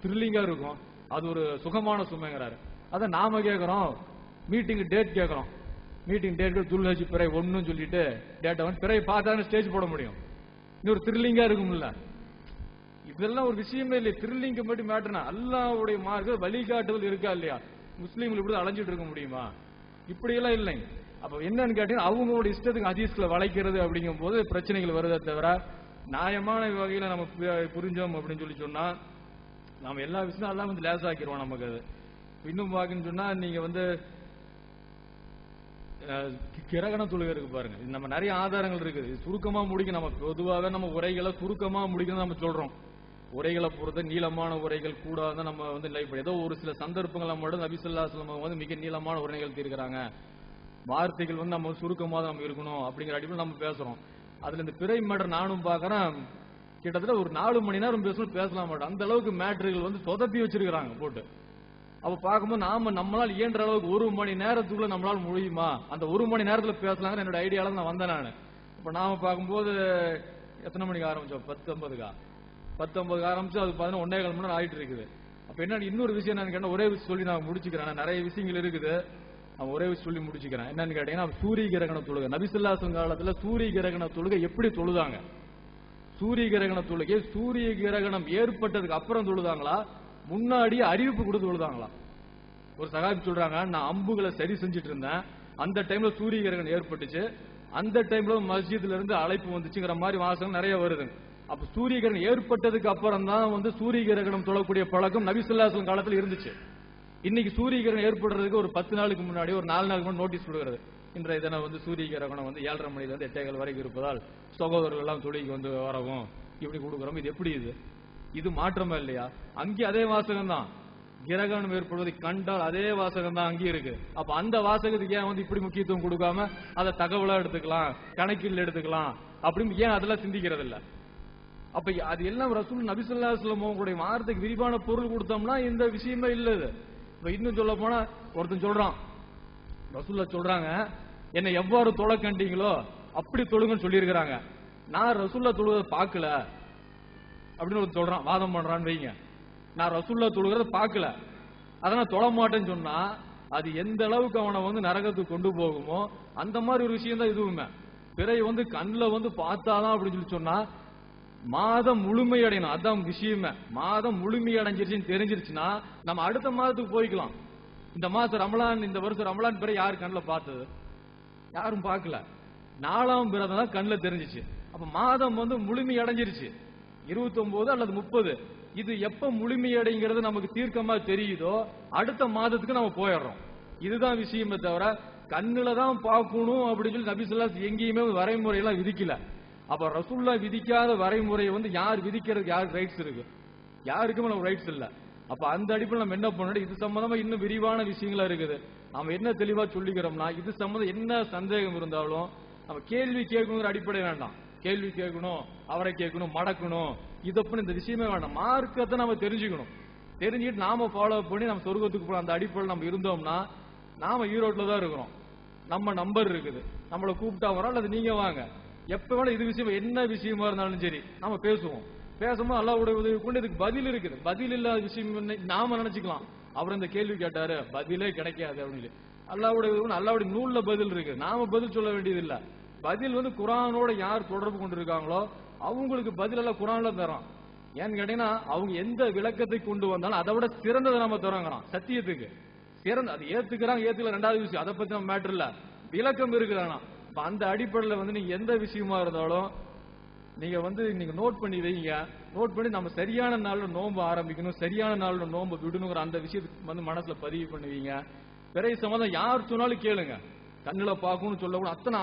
த்ரில்லிங்கா இருக்கும், அது ஒரு சுகமான சுமைங்கிறாரு. அத நாம கேட்கிறோம், மீட்டிங் டேட் கேட்கிறோம், மீட்டிங் டேட் துல்ஹஜ் பிறை 1 சொல்லிட்டு டேட்டை வந்து பிறையை பார்த்தா ஸ்டேஜ் போட முடியும். இன்னொரு த்ரில்லிங்கா இருக்கும்ல. இதெல்லாம் ஒரு விஷயமே இல்லையா? த்ரில்லிங்க மட்டும் மேட்டர்னா அல்லாஹ்வுடைய மார்க்க வழிகாட்டுதல் இருக்கா இல்லையா? முஸ்லீம்கள் இப்படி அலைஞ்சிட்டு இருக்க முடியுமா? இப்படி எல்லாம் இல்லைங்க. அப்ப என்னன்னு கேட்டீங்கன்னா அவங்களோட இஷ்டத்துக்கு ஹதீஸ்ல வளைக்கிறது அப்படிங்கும் போது பிரச்சனைகள் வருதே தவிர நியாயமான வகையில நம்ம புரிஞ்சோம் அப்படின்னு சொல்லி சொன்னா நம்ம எல்லா விஷயம் எல்லாம் வந்து லேசாக்கிடுவோம் நமக்கு. அது இன்னும் பாக்குன்னு சொன்னா நீங்க வந்து கிரகண தொழுகை இருக்கு பாருங்க, நம்ம நிறைய ஆதாரங்கள் இருக்குது. சுருக்கமா முடிக்க நம்ம பொதுவாக நம்ம உரைகளை சுருக்கமா முடிக்கணும் நம்ம சொல்றோம். உரைகளை பொறுத்த நீளமான உரைகள் கூடாது நம்ம வந்து லைஃப் ஏதோ ஒரு சில சந்தர்ப்பங்களை மட்டும் நபி ஸல்லல்லாஹு அலைஹி வஸல்லம் வந்து மிக நீளமான உரை நிகழ்த்தியிருக்கிறாங்க. வார்த்தைகள் வந்து நம்ம சுருக்கமாக நம்ம இருக்கணும் அப்படிங்கிற அடிப்படையில் நம்ம பேசுறோம். அதுல இந்த பிறை மேட்டர் நானும் பாக்குறேன், கிட்டத்தட்ட ஒரு 4 மணி நேரம் பேசலாம் மாட்டோம். அந்த அளவுக்கு மேட்டர்கள் வந்து சொதப்பி வச்சிருக்கிறாங்க போட்டு. அப்ப பார்க்கும்போது நம்மளால் இயன்ற அளவுக்கு 1 மணி நேரத்துக்குள்ள நம்மளால முடியுமா, அந்த 1 மணி நேரத்துல பேசலாங்க என்னோட ஐடியால நான் வந்தேன் நான். இப்ப நாம பார்க்கும்போது எத்தனை மணிக்கு ஆரம்பிச்சோம்? 10:50 ஆரம்பிச்சு அது 11:15 மணி நேரம் ஆயிட்டு இருக்குது. அப்ப என்ன இன்னொரு விஷயம் என்னன்னு கேட்டா ஒரே விஷயம் சொல்லி நான் முடிச்சுக்கிறேன். நிறைய விஷயங்கள் இருக்குது, நான் ஒரே விஷயம் சொல்லி முடிச்சுக்கிறேன். என்னன்னு கேட்டீங்கன்னா சூரிய கிரகண தொழுகை நபி ஸல்லல்லாஹு அலைஹி வஸல்லம் காலத்துல சூரிய கிரகண தொழுகை எப்படி தொழுதாங்க? சூரிய கிரகண தொழுகை சூரிய கிரகணம் ஏற்பட்டதுக்கு அப்புறம் தொழுதாங்களா, முன்னாடி அறிவிப்பு கொடுத்து தொழுதாங்களா? ஒரு சகாபி சொல்றாங்க, நான் அம்புகளை சரி செஞ்சுட்டு இருந்தேன், அந்த டைம்ல சூரிய கிரகணம் ஏற்பட்டுச்சு, அந்த டைம்ல மஸ்ஜித்ல இருந்து அழைப்பு வந்துச்சுங்கிற மாதிரி வாசகம் நிறைய வருது. அப்ப சூரிய கிரகணம் ஏற்பட்டதுக்கு அப்புறம் தான் வந்து சூரிய கிரகணம் தொழக்கூடிய பழக்கம் நபி ஸல்லல்லாஹு அலைஹி வஸல்லம் காலத்துல இருந்துச்சு. இன்னைக்கு சூரிய கிரகணம் ஏற்படுறதுக்கு ஒரு 10 நாளுக்கு முன்னாடி, ஒரு 4 நாளுக்கு முன்னாடி நோட்டீஸ் கொடுக்கிறது. இன்றைய தினம் வந்து சூரிய கிரகணம் வந்து 7:30 மணில இருந்து 8:15 வரைக்கும் இருப்பதால் சகோதரர்கள் எல்லாம் தொழிலுக்கு வந்து வரவும் இப்படி கொடுக்குறோம். இது எப்படி இது மாற்றமா இல்லையா? அங்கே அதே வாசகம் தான், கிரகணம் ஏற்படுவதை கண்டால் அதே வாசகம் தான் அங்கே இருக்கு. அப்ப அந்த வாசகத்துக்கு ஏன் வந்து இப்படி முக்கியத்துவம் கொடுக்காம அதை தகவலா எடுத்துக்கலாம், கணக்கில் எடுத்துக்கலாம் அப்படின்னு ஏன் அதெல்லாம் சிந்திக்கிறது இல்ல? அப்ப அது எல்லாம் ரசூல் நபி ஸல்லல்லாஹு அலைஹி வஸல்லம் அவங்களுடைய வார்த்தைக்கு விரிவான பொருள் கொடுத்தோம்னா இந்த விஷயமே இல்ல. இது இப்ப இன்னும் சொல்ல போனா ஒருத்தன் சொல்றான், ரசூல்லா சொல்றாங்க என்னை எவ்வாறு தொழ கண்டீங்களோ அப்படி தொழுங்கன்னு சொல்லி இருக்கிறாங்க, நான் ரசூல்லா தொழுவதை பார்க்கல அப்படின்னு ஒரு சொல்றான், வாதம் பண்றான்னு வைங்க. நான் ரசூல்லா தொழுகிறத பார்க்கல, அதனால தொழ மாட்டேன்னு சொன்னா அது எந்த அளவுக்கு அவனை வந்து நரகத்துக்கு கொண்டு போகுமோ அந்த மாதிரி ஒரு விஷயம் தான் இதுவுமே. பிறை வந்து கண்ணுல வந்து பார்த்தாதான் அப்படின்னு சொல்லி சொன்னா மாதம் முழுமையடையணும், அதான் விஷயமே. மாதம் முழுமையடைஞ்சிருச்சுன்னு தெரிஞ்சிருச்சுன்னா நம்ம அடுத்த மாதத்துக்கு போய்க்கலாம். இந்த மாசம் ரமலான், இந்த வருஷம் ரமலான் பிறை யாரு கண்ணுல பார்த்தது? யாரும் பார்க்கல. 4ஆம் பிறை தான் கண்ணுல தெரிஞ்சிச்சு. அப்ப மாதம் வந்து முழுமை அடைஞ்சிருச்சு, 29 அல்லது 30. இது எப்ப முழுமையடைங்கிறது நமக்கு தீர்க்கமா தெரியுதோ அடுத்த மாதத்துக்கு நம்ம போயிடுறோம். இதுதான் விஷயமே தவிர கண்ணுல தான் பார்க்கணும் அப்படின்னு சொல்லி நபி ஸல்லல்லாஹு அலைஹி வஸல்லம் எங்கேயுமே வரைமுறையெல்லாம் விதிக்கல. அப்ப ரசூல்லா விதிக்காத வரைமுறையை வந்து யார் விதிக்கிறதுக்கு யாருக்கு ரைட்ஸ் இருக்கு? யாருக்குமே நம்ம ரைட்ஸ் இல்ல. அப்ப அந்த அடிப்படையில் நம்ம என்ன பண்ணணும், இது சம்பந்தமா இன்னும் விரிவான விஷயங்களா இருக்குது. நாம என்ன தெளிவா சொல்லிக்கிறோம்னா, இது சம்பந்தம் என்ன சந்தேகம் இருந்தாலும் நம்ம கேள்வி கேட்கணுங்கிற அடிப்படை வேண்டாம். கேள்வி கேட்கணும், அவரை கேட்கணும், மடக்கணும், இது அப்படி இந்த விஷயமே வேண்டாம். மார்க்கத்தை நம்ம தெரிஞ்சுக்கணும். தெரிஞ்சுக்கிட்டு நாம ஃபாலோ பண்ணி நம்ம சொர்க்கத்துக்கு போற அந்த அடிப்படையில் நம்ம இருந்தோம்னா, நாம ஈரோட்ல தான் இருக்கிறோம், நம்ம நம்பர் இருக்குது, நம்மளை கூப்பிட்டா வரோம் அல்லது நீங்க வாங்க, எப்ப வேணா இது விஷயம் என்ன விஷயமா இருந்தாலும் சரி நாம பேசுவோம். பேசும்போது அல்லாஹ்வுடைய உதவி கொண்டு இதுக்கு பதில் இருக்குது. பதில் இல்லாத விஷயம் நாம நினைச்சுக்கலாம், அவர் இந்த கேள்வி கேட்டாரு பதிலே கிடைக்காது அப்படின்னு. அல்லாஹ்வுடைய அல்லாஹ்வுடைய நூல்ல பதில் இருக்கு, நாம பதில் சொல்ல வேண்டியது இல்ல. பதில் வந்து குர்ஆனோட யார் தொடர்பு கொண்டு இருக்காங்களோ அவங்களுக்கு பதில் எல்லாம் குர்ஆன்ல தரோம். ஏன்னு கேட்டீங்கன்னா அவங்க எந்த விளக்கத்தை கொண்டு வந்தாலும் அதை விட சிறந்ததை நம்ம தரோங்கிறோம். சத்தியத்துக்கு சிறந்த அது ஏத்துக்கிறாங்க ஏத்துக்கல ரெண்டாவது விஷயம், அதை பத்தி நம்ம மேட்டர் இல்ல, விளக்கம் இருக்குதானா. அந்த அடிப்படையில் வந்து நீங்க எந்த விஷயமா இருந்தாலும் நீங்க வந்து நீங்க நோட் பண்ணி வைங்க. நோட் பண்ணி நம்ம சரியான நாள்ல நோன்பு ஆரம்பிக்கணும், சரியான நாள்ல நோன்பு விடணுங்கிற அந்த விஷயத்துக்கு வந்து மனசுல பதிவு பண்ணுவீங்க. பிறை சம்பந்தம் யார் சொன்னாலும் கேளுங்க, கண்ணுல பார்க்கணும்னு சொல்லக்கூடாது. அத்தனை